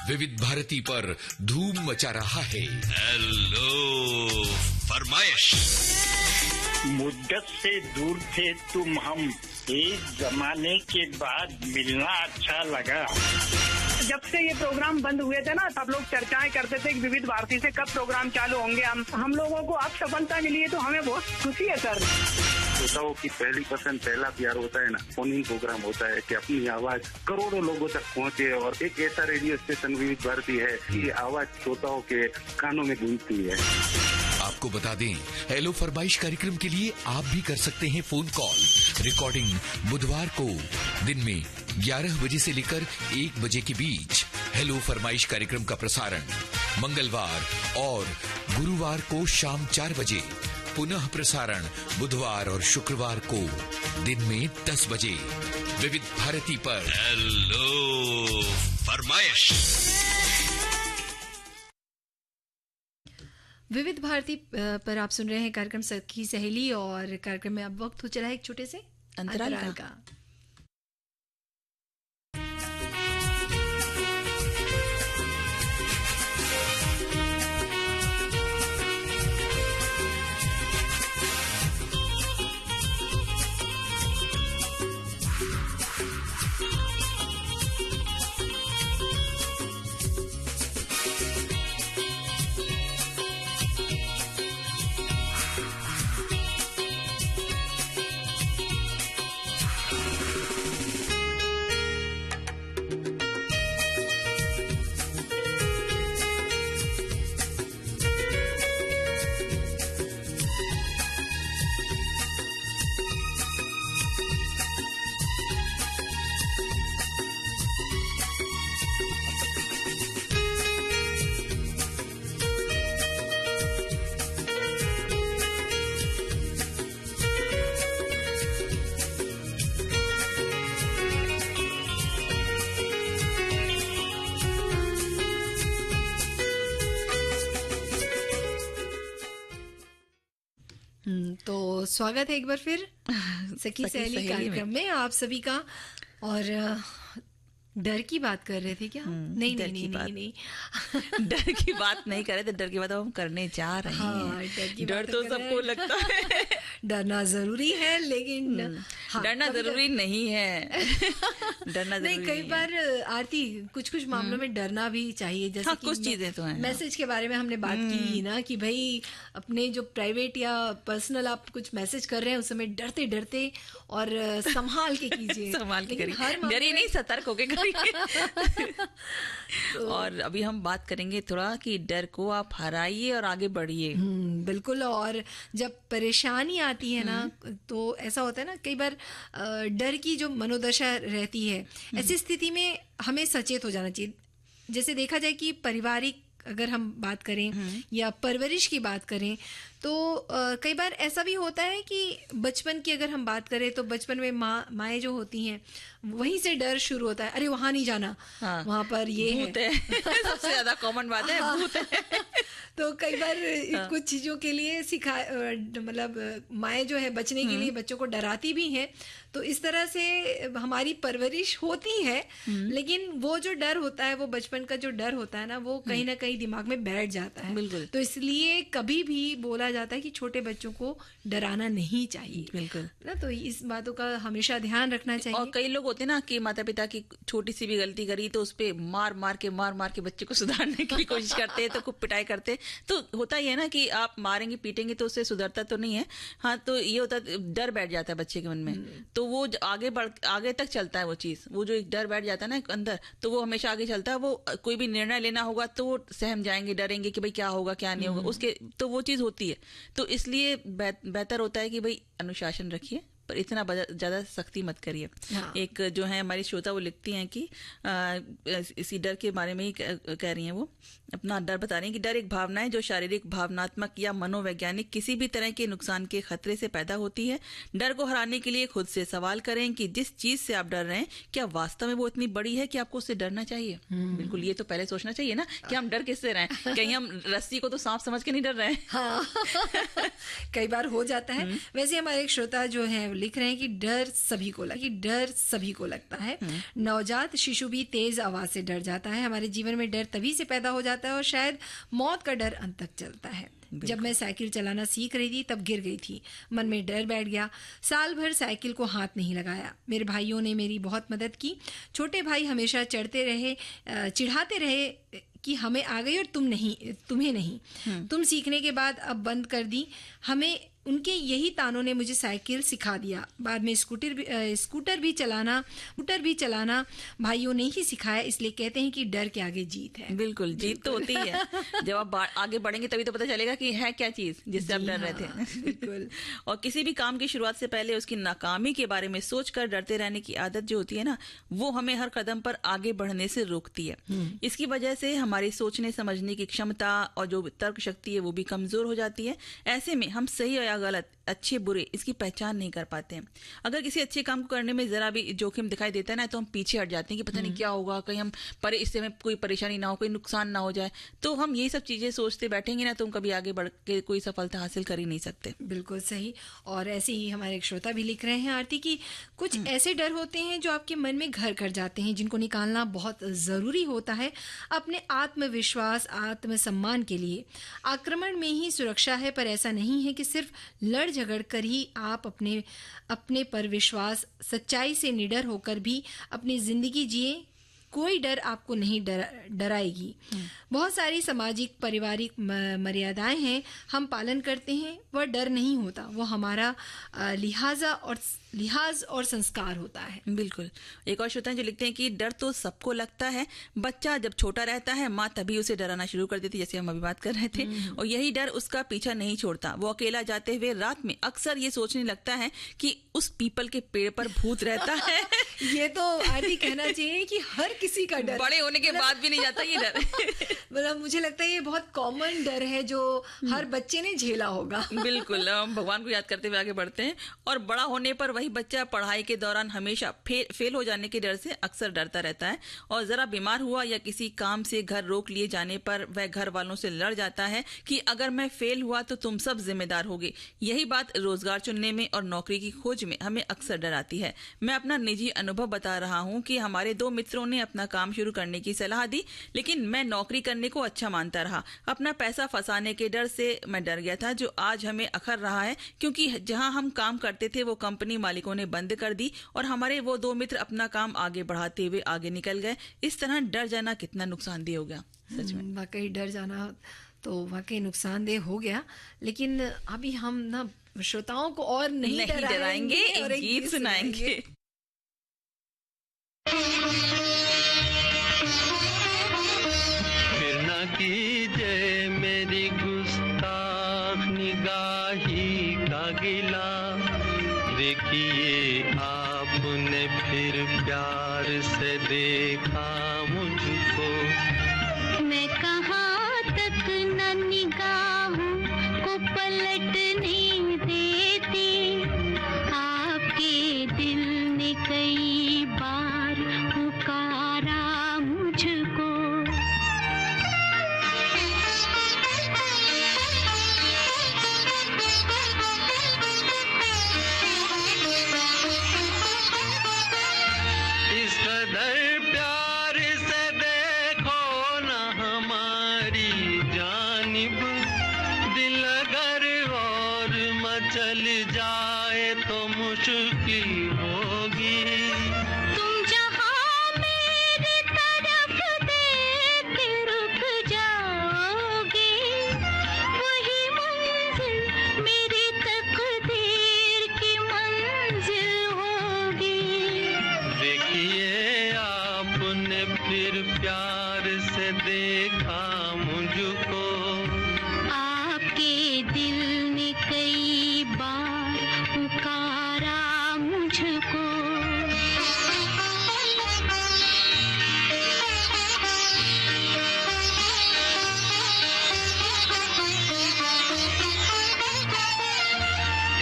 विविध भारती पर धूम मचा रहा है हेलो फरमाइश। मुद्दत से दूर थे तुम हम, एक जमाने के बाद मिलना अच्छा लगा। जब से ये प्रोग्राम बंद हुए थे ना, सब लोग चर्चाएं करते थे कि विविध भारती से कब प्रोग्राम चालू होंगे। हम लोगों को अब सफलता मिली है तो हमें बहुत खुशी है सर। श्रोताओं की पहली पसंद, पहला प्यार होता है ना, फोन इन प्रोग्राम होता है कि अपनी आवाज करोड़ों लोगों तक पहुंचे। और एक ऐसा रेडियो स्टेशन विविध भारती है कि आवाज श्रोताओं के कानों में गूंजती है। आपको बता दें, हेलो फरमाइश कार्यक्रम के लिए आप भी कर सकते हैं फोन कॉल। रिकॉर्डिंग बुधवार को दिन में 11 बजे से लेकर 1 बजे के बीच। हेलो फरमाइश कार्यक्रम का प्रसारण मंगलवार और गुरुवार को शाम 4 बजे। पुनः प्रसारण बुधवार और शुक्रवार को दिन में 10 बजे विविध भारती पर। हेलो फरमाइश। विविध भारती पर आप सुन रहे हैं कार्यक्रम सखी सहेली, और कार्यक्रम में अब वक्त हो चला है एक छोटे से अंतराल का। तो स्वागत है एक बार फिर सखी सहेली कार्यक्रम में आप सभी का। और डर की बात कर रहे थे क्या? नहीं डर की बात नहीं कर रहे थे, डर की बात हम करने जा रहे हैं। डर तो सबको लगता है, डरना जरूरी है, लेकिन डरना जरूरी नहीं है। डरना नहीं, कई बार आरती कुछ मामलों में डरना भी चाहिए। जैसे कुछ चीजें तो हैं। मैसेज के बारे में हमने बात की ना कि भाई अपने जो प्राइवेट या पर्सनल आप कुछ मैसेज कर रहे हैं उस समय डरते डरते और संभाल के कीजिए। संभाल के करिए, डरिए नहीं, सतर्क होके करिए। और अभी हम बात करेंगे थोड़ा कि डर को आप हराइए और आगे बढ़िए। बिल्कुल। और जब परेशानी आती है ना तो ऐसा होता है ना, कई बार डर की जो मनोदशा रहती है, ऐसी स्थिति में हमें सचेत हो जाना चाहिए। जैसे देखा जाए कि पारिवारिक अगर हम बात करें या परवरिश की बात करें तो कई बार ऐसा भी होता है कि बचपन की अगर हम बात करें तो बचपन में माएँ जो होती हैं वहीं से डर शुरू होता है, अरे वहां नहीं जाना, वहां पर ये भूत है। सबसे ज्यादा कॉमन बात है, भूत है। तो कई बार कुछ चीजों के लिए मतलब माएँ जो है बचने के लिए बच्चों को डराती भी हैं। तो इस तरह से हमारी परवरिश होती है, लेकिन वो जो डर होता है, वो बचपन का जो डर होता है ना, वो कहीं ना कहीं दिमाग में बैठ जाता है। बिल्कुल। तो इसलिए कभी भी बोला जाता है कि छोटे बच्चों को डराना नहीं चाहिए। बिल्कुल ना, तो इस बातों का हमेशा ध्यान रखना चाहिए। और कई लोग होते हैं ना कि माता पिता की छोटी सी भी गलती करी तो उस पे मार मार के बच्चे को सुधारने की कोशिश करते हैं, तो खूब पिटाई करते हैं। तो होता ही है ना कि आप मारेंगे पीटेंगे तो उससे सुधरता तो नहीं है। हाँ, तो ये होता है, डर बैठ जाता है बच्चे के मन में, तो वो आगे तक चलता है। वो चीज, वो जो एक डर बैठ जाता है ना अंदर, तो वो हमेशा आगे चलता है। वो कोई भी निर्णय लेना होगा तो वो सहम जाएंगे, डरेंगे कि भाई क्या होगा क्या नहीं होगा उसके, तो वो चीज होती है। तो इसलिए बेहतर होता है कि भाई अनुशासन रखिए, पर इतना ज्यादा सख्ती मत करिए। एक जो है हमारी श्रोता, वो लिखती हैं कि इसी डर के बारे में ही कह रही हैं, वो अपना डर बता रही हैं कि डर एक भावना है जो शारीरिक, भावनात्मक या मनोवैज्ञानिक किसी भी तरह के नुकसान के खतरे से पैदा होती है। डर को हराने के लिए खुद से सवाल करें कि जिस चीज से आप डर रहे हैं क्या वास्तव में वो इतनी बड़ी है कि आपको उससे डरना चाहिए। बिल्कुल, ये तो पहले सोचना चाहिए ना कि हम डर किससे रहे हैं। कहीं हम रस्सी को तो सांप समझ के नहीं डर रहे हैं। हाँ। कई बार हो जाता है। वैसे हमारे एक श्रोता जो है वो लिख रहे हैं कि डर सभी को लगता है। नवजात शिशु भी तेज आवाज से डर जाता है। हमारे जीवन में डर तभी से पैदा हो जाता है और शायद मौत का डर अंत तक चलता है। जब मैं साइकिल चलाना सीख रही थी तब गिर गई थी, मन में डर बैठ गया। साल भर साइकिल को हाथ नहीं लगाया। मेरे भाइयों ने मेरी बहुत मदद की। छोटे भाई हमेशा चिढ़ाते रहे कि हमें आ गई और तुम्हें नहीं। तुम सीखने के बाद अब बंद कर दी। हमें उनके यही तानों ने मुझे साइकिल सिखा दिया। बाद में स्कूटर भी चलाना भाइयों ने ही सिखाया। इसलिए कहते हैं कि डर के आगे जीत है। बिल्कुल, जीत तो होती है। जब आप आगे बढ़ेंगे तभी तो पता चलेगा कि है क्या चीज जिससे आप डर रहे थे। बिल्कुल। और किसी भी काम की शुरुआत से पहले उसकी नाकामी के बारे में सोचकर डरते रहने की आदत जो होती है ना, वो हमें हर कदम पर आगे बढ़ने से रोकती है। इसकी वजह से हमारी सोचने समझने की क्षमता और जो तर्क शक्ति है वो भी कमजोर हो जाती है। ऐसे में हम सही या गलत, अच्छे बुरे इसकी पहचान नहीं कर पाते हैं। अगर किसी अच्छे काम को करने में जरा भी जोखिम दिखाई देता है ना, तो हम पीछे हट जाते हैं कि पता नहीं क्या होगा, कहीं हम इससे में कोई परेशानी ना हो, कोई नुकसान ना हो जाए। तो हम यही सब चीजें सोचते बैठेंगे ना, तो हम कभी आगे बढ़ के कोई सफलता हासिल कर ही नहीं सकते। बिल्कुल सही। और ऐसे ही हमारे एक श्रोता भी लिख रहे हैं आरती की कुछ ऐसे डर होते हैं जो आपके मन में घर कर जाते हैं, जिनको निकालना बहुत जरूरी होता है अपने आत्मविश्वास आत्मसम्मान के लिए। आक्रमण में ही सुरक्षा है, पर ऐसा नहीं है कि सिर्फ लड़ झगड़ कर ही आप अपने पर विश्वास, सच्चाई से निडर होकर भी अपनी जिंदगी जिए। कोई डर आपको नहीं डराएगी। बहुत सारी सामाजिक पारिवारिक मर्यादाएं हैं, हम पालन करते हैं। वह डर नहीं होता, वो हमारा लिहाज और संस्कार होता है। बिल्कुल। एक और श्रोता जो लिखते हैं कि डर तो सबको लगता है। बच्चा जब छोटा रहता है माँ तभी उसे डराना शुरू कर देती, जैसे हम अभी बात कर रहे थे, और यही डर उसका पीछा नहीं छोड़ता। वो अकेला जाते हुए रात में अक्सर ये सोचने लगता है कि उस पीपल के पेड़ पर भूत रहता है। ये तो आरती कहना चाहिए कि हर किसी का डर, बड़े होने के बाद भी नहीं जाता ये डर। मतलब मुझे लगता है ये बहुत कॉमन डर है जो हर बच्चे ने झेला होगा। बिल्कुल। हम भगवान को याद करते हुए आगे बढ़ते हैं। और बड़ा होने पर वही बच्चा पढ़ाई के दौरान हमेशा फेल हो जाने के डर से अक्सर डरता रहता है। और जरा बीमार हुआ या किसी काम से घर रोक लिए जाने पर वह घर वालों से लड़ जाता है कि अगर मैं फेल हुआ तो तुम सब जिम्मेदार होगे। यही बात रोजगार चुनने में और नौकरी की खोज में हमें अक्सर डराती है। मैं अपना निजी अनुभव बता रहा हूँ कि हमारे 2 मित्रों ने अपना काम शुरू करने की सलाह दी, लेकिन मैं नौकरी करने को अच्छा मानता रहा। अपना पैसा फंसाने के डर से मैं डर गया था, जो आज हमें अखर रहा है, क्योंकि जहां हम काम करते थे वो कंपनी मालिकों ने बंद कर दी और हमारे वो 2 मित्र अपना काम आगे बढ़ाते हुए आगे निकल गए। इस तरह डर जाना कितना नुकसानदेह हो गया। सच में वाकई डर जाना तो वाकई नुकसानदेह हो गया। लेकिन अभी हम ना श्रोताओं को और नहीं डराएंगे, एक गीत सुनाएंगे। फिर ना कीजिए मेरी गुस्ताख निगाही का गिला। देखिए आपने फिर प्यार से देखा मुझको। मैं कहाँ तक न निगाहों को पलटने देती। आपके दिल ने कई बार पुकारा मुझको। इस कदर प्यार से देखो ना हमारी जानिब। दिल अगर और मचल जाए तो मुश्किल होगी। तुम जहाँ मेरी तरफ देख रुक जाओगे, वही मंजिल मेरी तकदीर की मंजिल होगी। देखिए आपने फिर प्यार से देखा मुझको। आपके दिल ने कई बार पुकारा मुझको।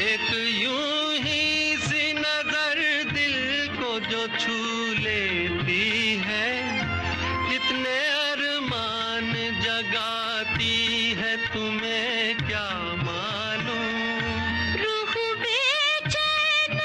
एक यूं ही सी नजर दिल को जो छू लेती है, कितने अरमान जगाती है तुम्हें क्या मालूम। रूह बेचैन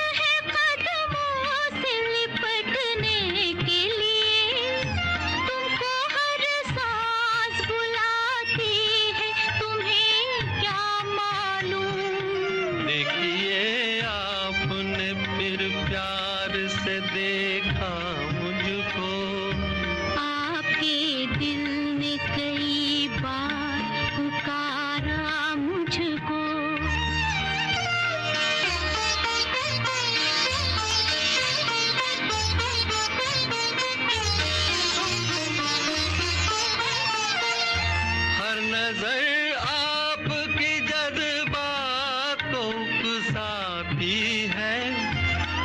प्यार से देखा मुझको, आपके दिल ने कई बार पुकारा मुझको। हर नजर आपकी जज्बात को उकसाती है,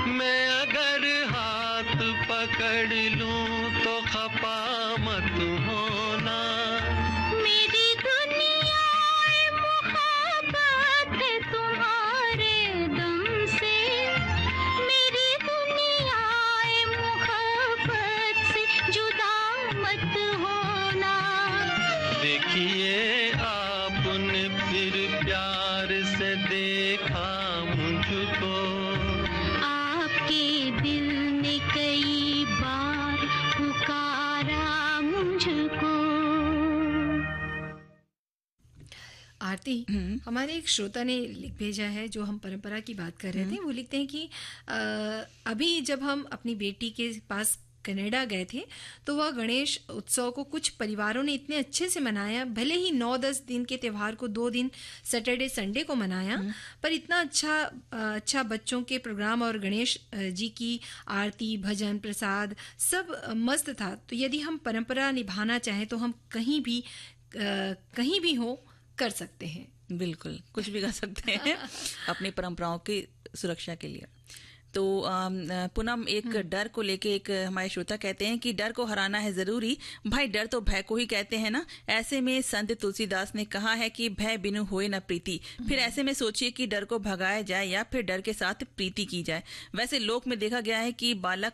मैं अगर हाथ पकड़ लूं तो खफा मत होना। मेरी दुनिया मोहब्बत है तुम्हारे दम से, मेरी दुनिया मोहब्बत से जुदा मत होना। देखिए आपने फिर प्यार से देखा मुझको, आपके दिल ने कई बार पुकारा मुझको। आरती, हमारे एक श्रोता ने लिख भेजा है, जो हम परंपरा की बात कर रहे थे। वो लिखते हैं कि अभी जब हम अपनी बेटी के पास कनाडा गए थे तो वह गणेश उत्सव को कुछ परिवारों ने इतने अच्छे से मनाया। भले ही 9-10 दिन के त्यौहार को 2 दिन सैटरडे संडे को मनाया, पर इतना अच्छा बच्चों के प्रोग्राम और गणेश जी की आरती, भजन, प्रसाद सब मस्त था। तो यदि हम परंपरा निभाना चाहें तो हम कहीं भी हो कर सकते हैं। बिल्कुल, कुछ भी कर सकते हैं अपनी परंपराओं की सुरक्षा के लिए। तो पूनम, एक डर को लेके एक हमारे श्रोता कहते हैं कि डर को हराना है जरूरी। भाई, डर तो भय को ही कहते हैं ना। ऐसे में संत तुलसीदास ने कहा है कि भय बिनु होए न प्रीति। फिर ऐसे में सोचिए कि डर को भगाया जाए या फिर डर के साथ प्रीति की जाए। वैसे लोक में देखा गया है कि बालक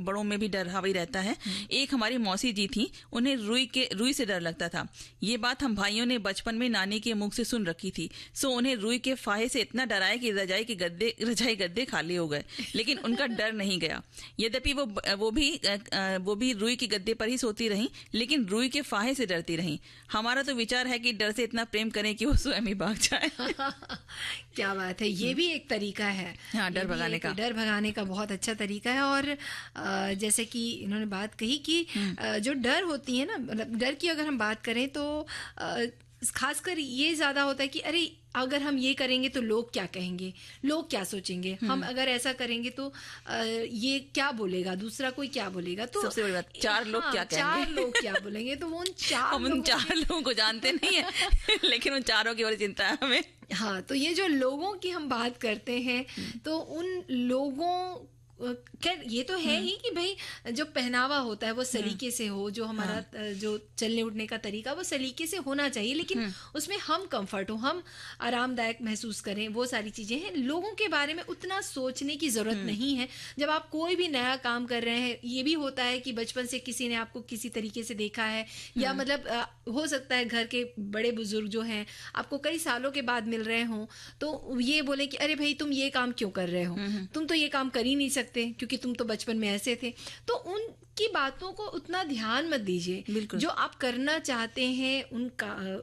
बड़ों में भी डर हावी रहता है। एक हमारी मौसी जी थी, उन्हें रुई से डर लगता था। ये बात हम भाइयों ने बचपन में नानी के मुख से सुन रखी थी। सो उन्हें रुई के फाहे से इतना डराया कि रजाई गद्दे खाली हो गए, लेकिन उनका डर नहीं गया। यद्यपि वो भी रुई के गद्दे पर ही सोती रहीं, लेकिन रुई के फाहे से डरती रहीं। हमारा तो विचार है कि डर से इतना प्रेम करें कि वो स्वयं ही भाग जाए। क्या बात है, ये भी एक तरीका है। हाँ, डर भगाने का बहुत अच्छा तरीका है। और जैसे कि इन्होंने बात कही कि जो डर होती है ना, मतलब डर की अगर हम बात करें तो खासकर ये ज्यादा होता है कि अरे अगर हम ये करेंगे तो लोग क्या कहेंगे, लोग क्या सोचेंगे, हम अगर ऐसा करेंगे तो ये क्या बोलेगा, दूसरा कोई क्या बोलेगा। तो सबसे बड़ी बात, 4 लोग क्या कहेंगे, 4 लोग क्या बोलेंगे। तो वो उन 4 लोगों को जानते नहीं है लेकिन उन 4 की बड़ी चिंता है हमें। हाँ, तो ये जो लोगों की हम बात करते हैं, तो उन लोगों खैर ये तो है ही कि भाई जो पहनावा होता है वो सलीके से हो, जो हमारा जो चलने उठने का तरीका वो सलीके से होना चाहिए, लेकिन उसमें हम कंफर्ट हो, हम आरामदायक महसूस करें, वो सारी चीजें हैं। लोगों के बारे में उतना सोचने की जरूरत नहीं है। जब आप कोई भी नया काम कर रहे हैं, ये भी होता है कि बचपन से किसी ने आपको किसी तरीके से देखा है, या मतलब हो सकता है घर के बड़े बुजुर्ग जो हैं आपको कई सालों के बाद मिल रहे हों, तो ये बोले कि अरे भाई तुम ये काम क्यों कर रहे हो, तुम तो ये काम कर ही नहीं सकते क्योंकि तुम तो बचपन में ऐसे थे। तो उनकी बातों को उतना ध्यान मत दीजिए। जो आप करना चाहते हैं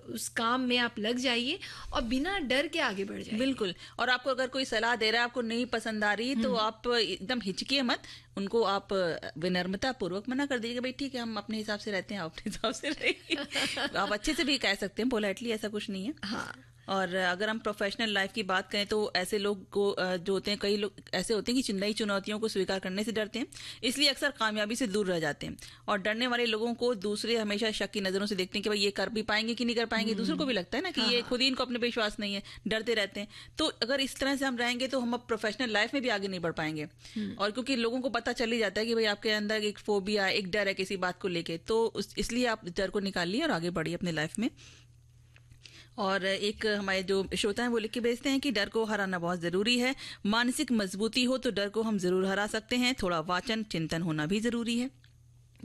उस काम में आप लग जाइए और बिना डर के आगे बढ़ जाइए। बिल्कुल। और आपको अगर कोई सलाह दे रहा है, आपको नहीं पसंद आ रही, तो आप एकदम हिचकिए मत, उनको आप विनम्रता पूर्वक मना कर दीजिए, भाई ठीक है हम अपने हिसाब से रहते हैं, आप अपने हिसाब से रहिए। आप अच्छे से भी कह सकते हैं, पोलाइटली, ऐसा कुछ नहीं है। हाँ। और अगर हम प्रोफेशनल लाइफ की बात करें तो ऐसे लोग को जो होते हैं, कई लोग ऐसे होते हैं कि नई चुनौतियों को स्वीकार करने से डरते हैं, इसलिए अक्सर कामयाबी से दूर रह जाते हैं। और डरने वाले लोगों को दूसरे हमेशा शक की नजरों से देखते हैं कि भाई ये कर भी पाएंगे कि नहीं कर पाएंगे। दूसरों को भी लगता है ना कि ये खुद ही इनको अपने पे विश्वास नहीं है, डरते रहते हैं। तो अगर इस तरह से हम रहेंगे तो हम अब प्रोफेशनल लाइफ में भी आगे नहीं बढ़ पाएंगे। और क्योंकि लोगों को पता चल ही जाता है कि भाई आपके अंदर एक फोबिया, एक डर है किसी बात को लेके, तो इसलिए आप डर को निकालिए और आगे बढ़िए अपने लाइफ में। और एक हमारे जो श्रोता हैं वो लिख के भेजते हैं कि डर को हराना बहुत जरूरी है। मानसिक मजबूती हो तो डर को हम जरूर हरा सकते हैं। थोड़ा वाचन चिंतन होना भी जरूरी है।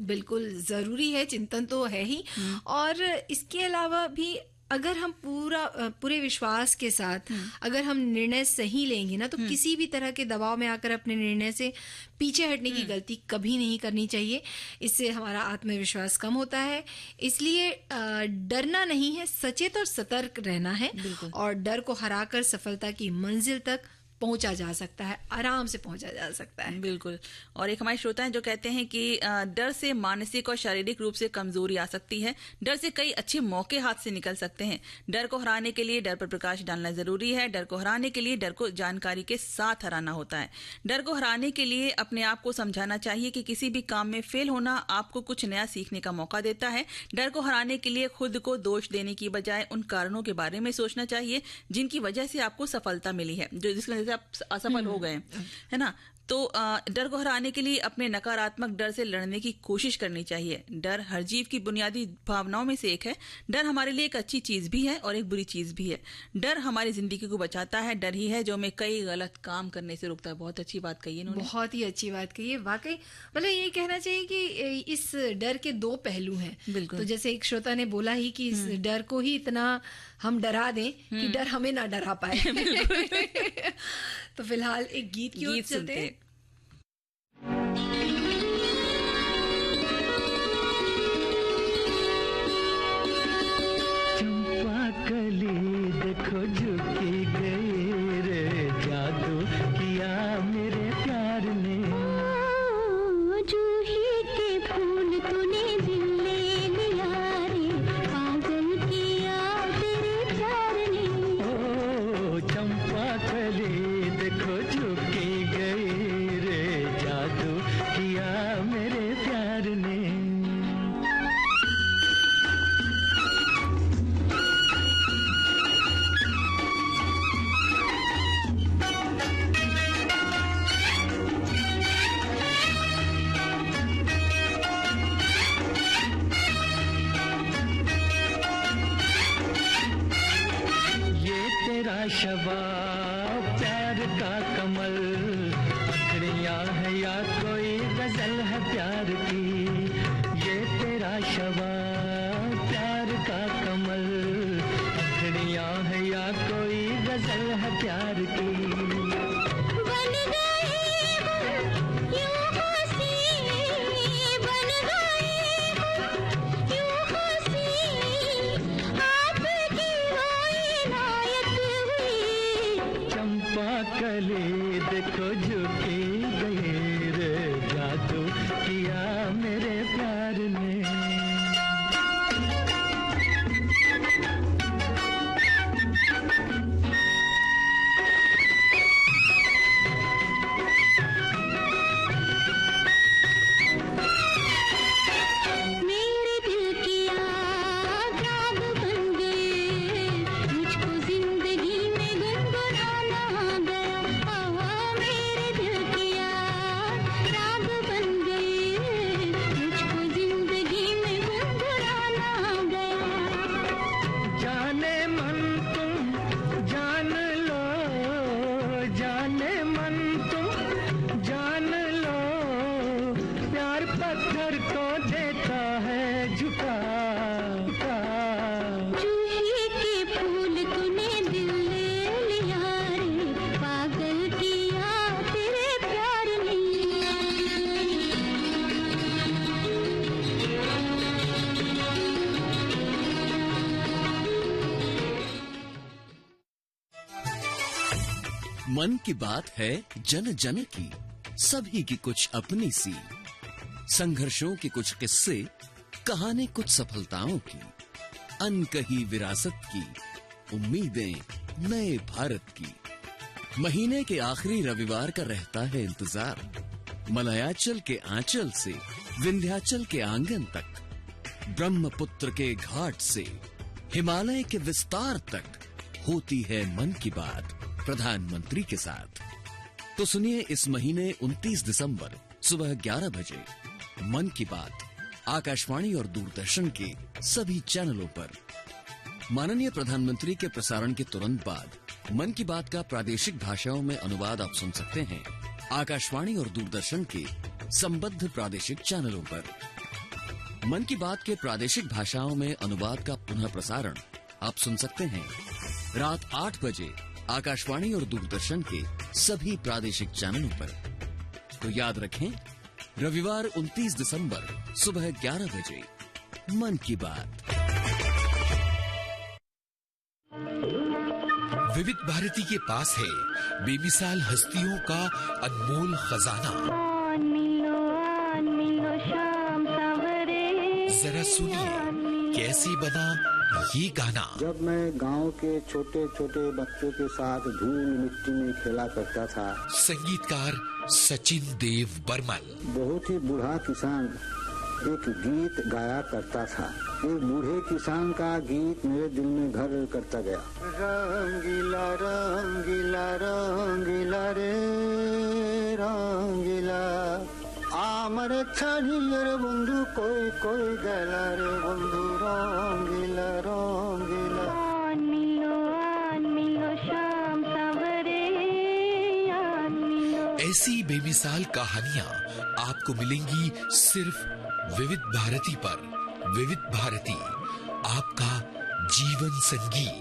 बिल्कुल जरूरी है, चिंतन तो है ही। और इसके अलावा भी अगर हम पूरे विश्वास के साथ अगर हम निर्णय सही लेंगे ना, तो किसी भी तरह के दबाव में आकर अपने निर्णय से पीछे हटने की गलती कभी नहीं करनी चाहिए। इससे हमारा आत्मविश्वास कम होता है। इसलिए डरना नहीं है, सचेत और सतर्क रहना है। और डर को हराकर सफलता की मंजिल तक पहुंचा जा सकता है, आराम से पहुंचा जा सकता है। बिल्कुल। और एक हमारे श्रोता हैं जो कहते हैं कि डर से मानसिक और शारीरिक रूप से कमजोरी आ सकती है, डर से कई अच्छे मौके हाथ से निकल सकते हैं। डर को हराने के लिए डर पर प्रकाश डालना जरूरी है। डर को हराने के लिए डर को जानकारी के साथ हराना होता है। डर को हराने के लिए अपने आप को समझाना चाहिए कि किसी भी काम में फेल होना आपको कुछ नया सीखने का मौका देता है। डर को हराने के लिए खुद को दोष देने की बजाय उन कारणों के बारे में सोचना चाहिए जिनकी वजह से आपको सफलता मिली है, जो जिसकी वजह से आप असफल हो गए, है ना। तो डर को हराने के लिए अपने नकारात्मक डर से लड़ने की कोशिश करनी चाहिए। डर हर जीव की बुनियादी भावनाओं में से एक है। डर हमारे लिए एक अच्छी चीज भी है और एक बुरी चीज भी है। डर हमारी जिंदगी को बचाता है। डर ही है जो हमें कई गलत काम करने से रोकता है। बहुत अच्छी बात कही है इन्होंने, बहुत ही अच्छी बात कही है वाकई। मतलब ये कहना चाहिए कि इस डर के दो पहलू हैं। बिल्कुल। तो जैसे एक श्रोता ने बोला ही कि इस डर को ही इतना हम डरा दें कि डर हमें ना डरा पाए। तो फिलहाल एक गीत की ओर चलते हैं। चंपा कली देखो झुकी गई रे, जादू किया मेरे प्यार ने। जूही के फूल तूने दिल ले लिया रे, पागल किया तेरे प्यार ने। ओ चंपा कली देखो झुकी गई रे, जादू किया मेरे प्यार ने। शबाब प्यार का कमल, अखड़ियाँ है या कोई गजल है प्यार की। ये तेरा शबाब प्यार का कमल, अखड़ियाँ है या कोई गजल है प्यार की। कली देखो झुकी गई रे, जादू किया मेरे प्यार ने। मन की बात है जन जन की, सभी की कुछ अपनी सी। संघर्षों के कुछ किस्से, कहानी कुछ सफलताओं की, अनकही विरासत की, उम्मीदें नए भारत की। महीने के आखिरी रविवार का रहता है इंतजार, मलयाचल के आंचल से विंध्याचल के आंगन तक, ब्रह्मपुत्र के घाट से हिमालय के विस्तार तक होती है मन की बात प्रधानमंत्री के साथ। तो सुनिए इस महीने 29 दिसंबर सुबह 11 बजे मन की बात आकाशवाणी और दूरदर्शन के सभी चैनलों पर। माननीय प्रधानमंत्री के प्रसारण के तुरंत बाद मन की बात का प्रादेशिक भाषाओं में अनुवाद आप सुन सकते हैं आकाशवाणी और दूरदर्शन के संबद्ध प्रादेशिक चैनलों पर। मन की बात के प्रादेशिक भाषाओं में अनुवाद का पुनः प्रसारण आप सुन सकते हैं रात 8 बजे आकाशवाणी और दूरदर्शन के सभी प्रादेशिक चैनलों पर। तो याद रखें, रविवार 29 दिसंबर सुबह 11 बजे मन की बात। विविध भारती के पास है बेमिसाल हस्तियों का अनमोल खजाना। जरा सुनिए कैसे बना ये गाना। जब मैं गांव के छोटे छोटे बच्चों के साथ धूल मिट्टी में खेला करता था। संगीतकार सचिन देव बर्मन। बहुत ही बूढ़ा किसान एक गीत गाया करता था। एक बूढ़े किसान का गीत मेरे दिल में घर करता गया। रंगीला रंगीला रंगीला रे रंगीला আমার ছাড়িয়ে বন্ধু কই কই গেলা রে বন্ধু রঙ্গিলা রঙ্গিলা ऐसी बेमिसाल कहानियां आपको मिलेंगी सिर्फ विविध भारती पर। विविध भारती, आपका जीवन संगीत।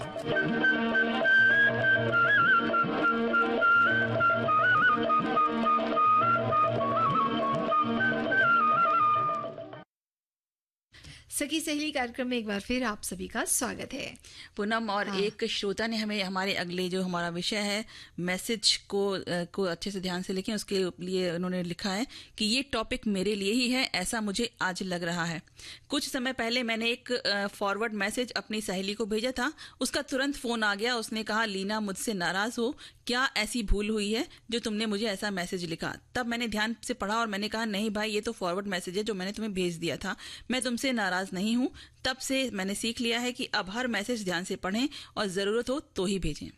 सखी सहेली कार्यक्रम में एक बार फिर आप सभी का स्वागत है पूनम। और एक श्रोता ने हमें हमारे अगले जो हमारा विषय है मैसेज को अच्छे से ध्यान से लिखें, उसके लिए उन्होंने लिखा है कि ये टॉपिक मेरे लिए ही है, ऐसा मुझे आज लग रहा है। कुछ समय पहले मैंने एक फॉरवर्ड मैसेज अपनी सहेली को भेजा था, उसका तुरंत फोन आ गया। उसने कहा, लीना मुझसे नाराज हो क्या, ऐसी भूल हुई है जो तुमने मुझे ऐसा मैसेज लिखा। तब मैंने ध्यान से पढ़ा और मैंने कहा, नहीं भाई, ये तो फॉरवर्ड मैसेज है जो मैंने तुम्हें भेज दिया था, मैं तुमसे नाराज नहीं हूं। तब से मैंने सीख लिया है कि अब हर मैसेज ध्यान से पढ़ें और जरूरत हो तो ही भेजें।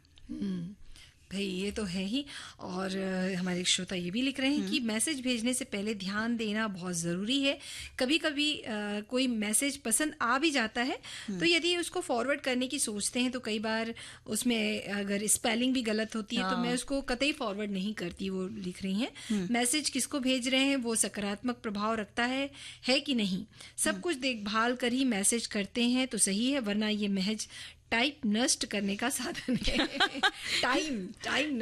भाई ये तो है ही। और हमारे श्रोता ये भी लिख रहे हैं कि मैसेज भेजने से पहले ध्यान देना बहुत ज़रूरी है। कभी कभी कोई मैसेज पसंद आ भी जाता है तो यदि उसको फॉरवर्ड करने की सोचते हैं तो कई बार उसमें अगर स्पेलिंग भी गलत होती है तो मैं उसको कतई फॉरवर्ड नहीं करती। वो लिख रही हैं, मैसेज किसको भेज रहे हैं वो सकारात्मक प्रभाव रखता है कि नहीं, सब कुछ देखभाल कर ही मैसेज करते हैं तो सही है, वरना ये महज टाइप नष्ट करने का साधन है। टाइम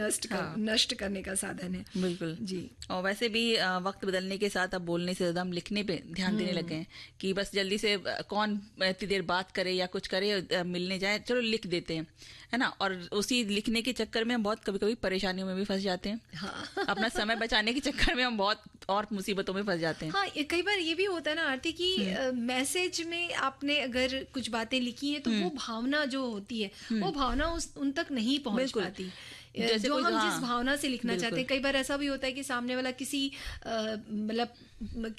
नष्ट करने का साधन है। बिल्कुल जी। और वैसे भी वक्त बदलने के साथ अब बोलने से ज्यादा हम लिखने पे ध्यान देने लगे हैं कि बस जल्दी से कौन इतनी देर बात करे या कुछ करे, मिलने जाए, चलो लिख देते हैं, है ना। और उसी लिखने के चक्कर में हम बहुत कभी कभी परेशानियों में भी फंस जाते हैं। हाँ। अपना समय बचाने के चक्कर में हम बहुत और मुसीबतों में फंस जाते हैं। हाँ, कई बार ये भी होता है ना आरती कि मैसेज में आपने अगर कुछ बातें लिखी हैं तो वो भावना जो होती है वो भावना उन तक नहीं पहुंच पाती जैसे जो हम जिस भावना से लिखना चाहते हैं। कई बार ऐसा भी होता है कि सामने वाला किसी मतलब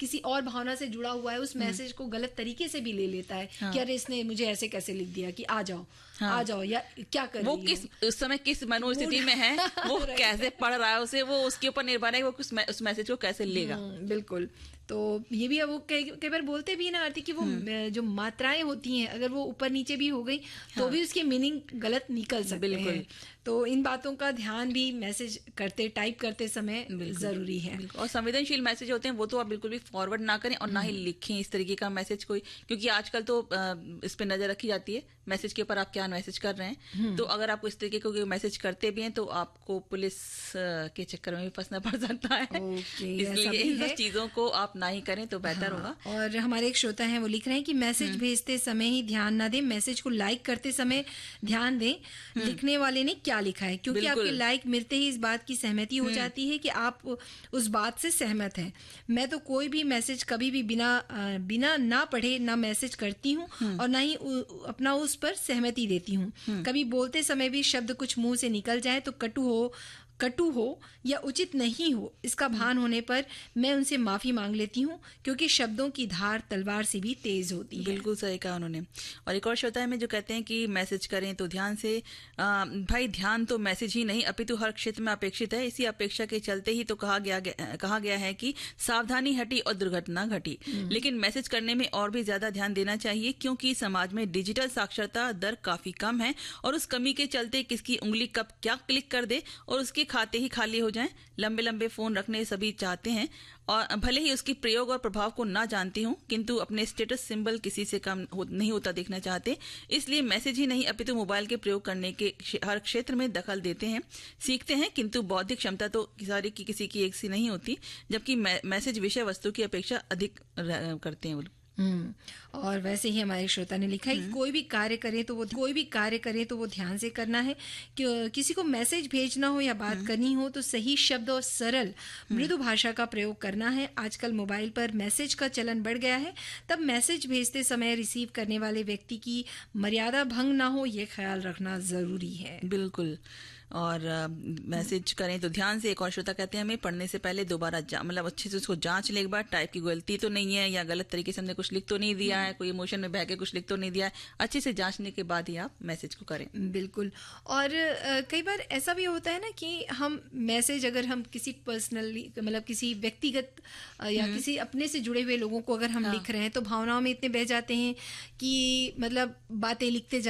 किसी और भावना से जुड़ा हुआ है, उस मैसेज को गलत तरीके से भी ले लेता है कि अरे इसने मुझे ऐसे कैसे लिख दिया कि आ जाओ या क्या कर वो किस उस समय किस मनोस्थिति में है, वो कैसे पढ़ रहा है उसे, वो उसके ऊपर निर्भर है वो उस मैसेज को कैसे लेगा। बिल्कुल। तो ये भी है, वो कई बार बोलते भी ना आरती कि वो जो मात्राएं होती हैं अगर वो ऊपर नीचे भी हो गई तो भी उसके मीनिंग गलत निकल सकते हैं। तो इन बातों का ध्यान भी मैसेज टाइप करते समय जरूरी है। और संवेदनशील मैसेज होते हैं वो तो आप बिल्कुल भी फॉरवर्ड ना करें और ना ही लिखें इस तरीके का मैसेज कोई, क्योंकि आजकल तो इस पे नजर रखी जाती है मैसेज के ऊपर आप क्या मैसेज कर रहे हैं। तो अगर आप इस तरीके को मैसेज करते भी हैं तो आपको पुलिस के चक्कर में भी फंसना पड़ सकता है। इसलिए इन सब चीजों को आप ना ही करें तो बेहतर होगा। और हमारे एक श्रोता हैं वो लिख रहे हैं कि मैसेज भेजते समय ही ध्यान ना दें, मैसेज को लाइक करते समय ध्यान दें लिखने वाले ने क्या लिखा है, क्योंकि आपकी लाइक मिलते ही इस बात की सहमति हो जाती है कि आप उस बात से सहमत हैं। मैं तो कोई भी मैसेज कभी भी बिना ना पढ़े ना मैसेज करती हूँ और ना ही अपना उस पर सहमति देती हूँ। कभी बोलते समय भी शब्द कुछ मुंह से निकल जाए तो कटु हो या उचित नहीं हो, इसका भान होने पर मैं उनसे माफी मांग लेती हूँ, क्योंकि शब्दों की धार तलवार से भी तेज होती है। बिल्कुल सही कहा उन्होंने। और एक और श्रोता है में जो कहते हैं कि मैसेज करें तो ध्यान से, भाई ध्यान तो मैसेज ही नहीं अपितु हर क्षेत्र में अपेक्षित है। इसी अपेक्षा के चलते ही तो कहा गया है कि सावधानी हटी और दुर्घटना घटी। लेकिन मैसेज करने में और भी ज्यादा ध्यान देना चाहिए, क्योंकि समाज में डिजिटल साक्षरता दर काफी कम है और उस कमी के चलते किसकी उंगली कब क्या क्लिक कर दे और उसके खाते ही खाली हो जाएं। लंबे लंबे फोन रखने सभी चाहते हैं और भले ही उसकी प्रयोग और प्रभाव को ना जानती हूं, किंतु अपने स्टेटस सिंबल किसी से कम नहीं होता देखना चाहते। इसलिए मैसेज ही नहीं अपितु मोबाइल के प्रयोग करने के हर क्षेत्र में दखल देते हैं, सीखते हैं, किंतु बौद्धिक क्षमता तो सारी की किसी की एक सी नहीं होती, जबकि मैसेज विषय वस्तु की अपेक्षा अधिक करते हैं। और वैसे ही हमारे श्रोता ने लिखा है कि कोई भी कार्य करें तो वो ध्यान से करना है। कि किसी को मैसेज भेजना हो या बात करनी हो तो सही शब्द और सरल मृदु भाषा का प्रयोग करना है। आजकल मोबाइल पर मैसेज का चलन बढ़ गया है, तब मैसेज भेजते समय रिसीव करने वाले व्यक्ति की मर्यादा भंग ना हो, ये ख्याल रखना जरूरी है। बिल्कुल। और मैसेज करें तो ध्यान से। एक और श्रोता कहते हैं हमें पढ़ने से पहले दोबारा मतलब अच्छे से उसको जांच ले एक बार, टाइप की गलती तो नहीं है या गलत तरीके से हमने कुछ लिख तो नहीं दिया है, कोई इमोशन में बह के कुछ लिख तो नहीं दिया है, अच्छे से जांचने के बाद ही आप मैसेज को करें। बिल्कुल। और कई बार ऐसा भी होता है ना कि हम मैसेज अगर हम किसी पर्सनली मतलब किसी व्यक्तिगत या किसी अपने से जुड़े हुए लोगों को अगर हम लिख रहे हैं तो भावनाओं में इतने बह जाते हैं कि मतलब बातें लिखते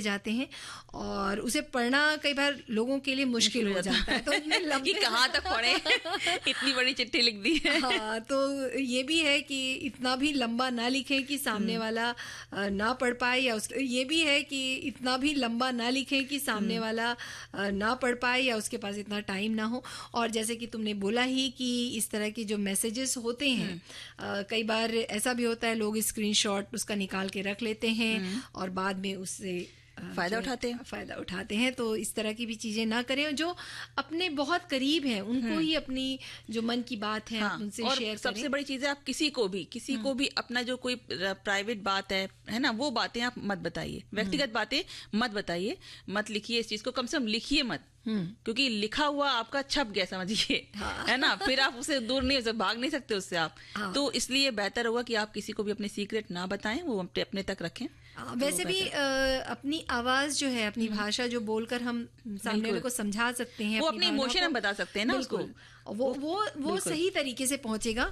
जाते हैं और उसे पढ़ना कई बार लोगों के लिए मुश्किल हो जाता है। तो कि कहाँ तक पढ़े इतनी बड़ी चिट्ठी लिख दी है। हाँ, तो ये भी है कि इतना भी लंबा ना लिखें कि सामने वाला ना पढ़ पाए, या ये भी है कि इतना भी लंबा ना लिखें कि सामने वाला ना पढ़ पाए या उसके पास इतना टाइम ना हो। और जैसे कि तुमने बोला ही कि इस तरह के जो मैसेजेस होते हैं कई बार ऐसा भी होता है लोग स्क्रीनशॉट उसका निकाल के रख लेते हैं और बाद में उससे फायदा उठाते हैं। तो इस तरह की भी चीजें ना करें। जो अपने बहुत करीब हैं उनको ही अपनी जो मन की बात है उनसे शेयर करें। सबसे बड़ी चीज है आप किसी को भी अपना जो कोई प्राइवेट बात है ना, वो बातें आप मत बताइए, व्यक्तिगत बातें मत बताइए, मत लिखिए इस चीज को, कम से कम लिखिए मत। क्योंकि लिखा हुआ आपका छप गया समझिए, है ना, फिर आप उसे दूर नहीं हो सकते, भाग नहीं सकते उससे आप। तो इसलिए बेहतर होगा कि आप किसी को भी अपने सीक्रेट ना बताएं, वो अपने तक रखें। वैसे भी अपनी आवाज जो है, अपनी भाषा जो बोलकर हम सामने वाले को समझा सकते हैं, वो अपने इमोशन हम बता सकते हैं ना उसको, वो सही तरीके से पहुंचेगा।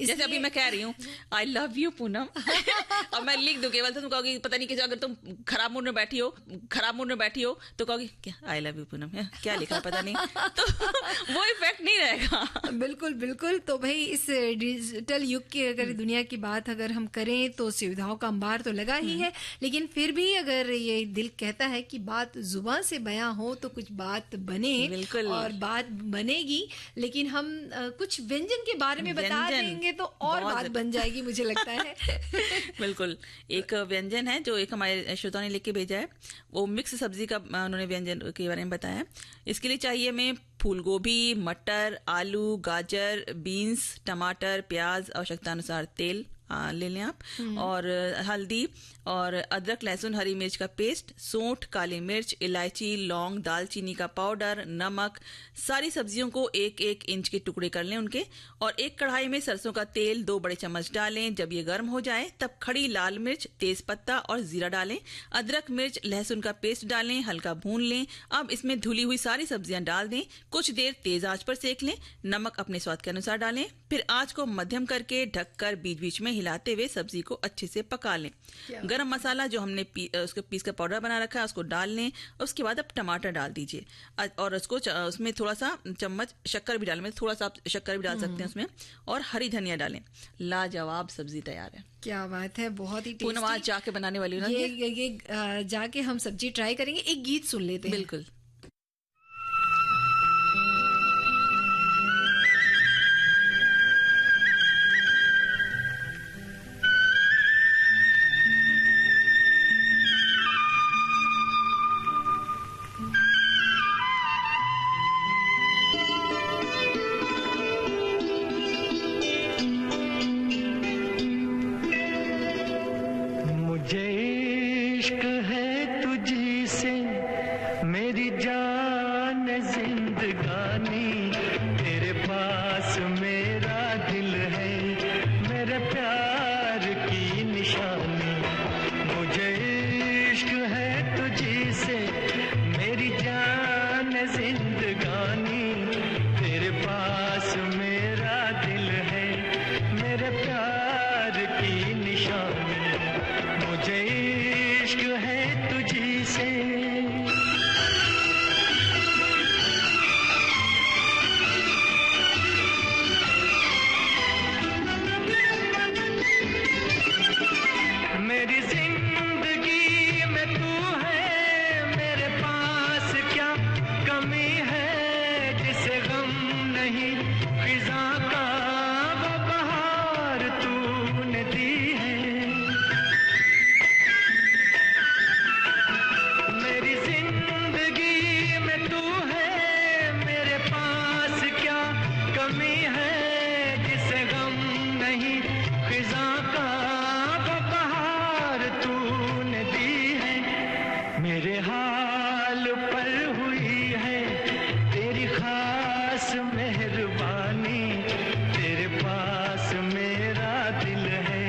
जैसे अभी मैं कह रही हूँ आई लव यू पूनम और मैं लिख दूं केवल, तो तुम कहोगी पता नहीं कैसे, अगर तुम खराब मूड में बैठी हो तो कहोगी क्या आई लव यू पूनम, क्या लिखा पता नहीं, तो वो इफेक्ट नहीं रहेगा। बिल्कुल। तो भाई इस डिजिटल युग की अगर दुनिया की बात अगर हम करें तो सुविधाओं का अंबार तो लगा ही है, लेकिन फिर भी अगर ये दिल कहता है कि बात जुबान से बयां हो तो कुछ बात बने, और बात बनेगी। लेकिन हम कुछ व्यंजन के बारे में बता देंगे तो और बात बन जाएगी मुझे लगता है। बिल्कुल। एक व्यंजन है जो एक हमारे श्रोता ने लिख के भेजा है, वो मिक्स सब्जी का उन्होंने व्यंजन के बारे में बताया। इसके लिए चाहिए हमें फूल गोभी, मटर, आलू, गाजर, बीन्स, टमाटर, प्याज, आवश्यकता अनुसार तेल ले लें आप, और हल्दी और अदरक, लहसुन, हरी मिर्च का पेस्ट, सौंठ, काली मिर्च, इलायची, लौंग, दालचीनी का पाउडर, नमक। सारी सब्जियों को 1-1 इंच के टुकड़े कर लें उनके, और एक कढ़ाई में सरसों का तेल 2 बड़े चम्मच डालें। जब ये गर्म हो जाए तब खड़ी लाल मिर्च, तेज पत्ता और जीरा डालें। अदरक, मिर्च, लहसुन का पेस्ट डालें, हल्का भून लें। अब इसमें धुली हुई सारी सब्जियां डाल दें, कुछ देर तेज आंच पर सेक लें। नमक अपने स्वाद के अनुसार डालें, फिर आंच को मध्यम करके ढककर बीच बीच में हिलाते हुए सब्जी को अच्छे से पका लें। गरम मसाला जो हमने उसके पीस का पाउडर बना रखा है उसको डाल लें। उसके बाद अब टमाटर डाल दीजिए और उसको उसमें थोड़ा सा चम्मच शक्कर भी डालें, थोड़ा सा आप शक्कर भी डाल सकते हैं उसमें, और हरी धनिया डालें। लाजवाब सब्जी तैयार है। क्या बात है, बहुत ही टेस्टी। आज जाके बनाने वाली हूँ ना, ये जाके हम सब्जी ट्राई करेंगे। एक गीत सुन लेते हैं। बिल्कुल। खिज़ा का वो बहार तूने दी है। मेहरबानी, तेरे पास मेरा दिल है,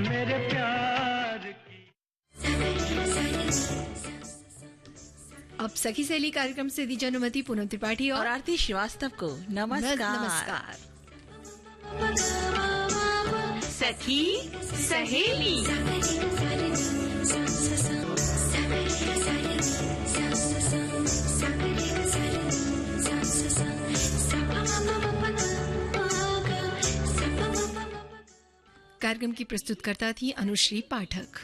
मेरे प्यार की। अब सखी सहेली कार्यक्रम से दीजिए अनुमति पूनम त्रिपाठी और आरती श्रीवास्तव को नमस्कार। नमस्कार। सखी सहेली। कार्यक्रम की प्रस्तुतकर्ता थी अनुश्री पाठक।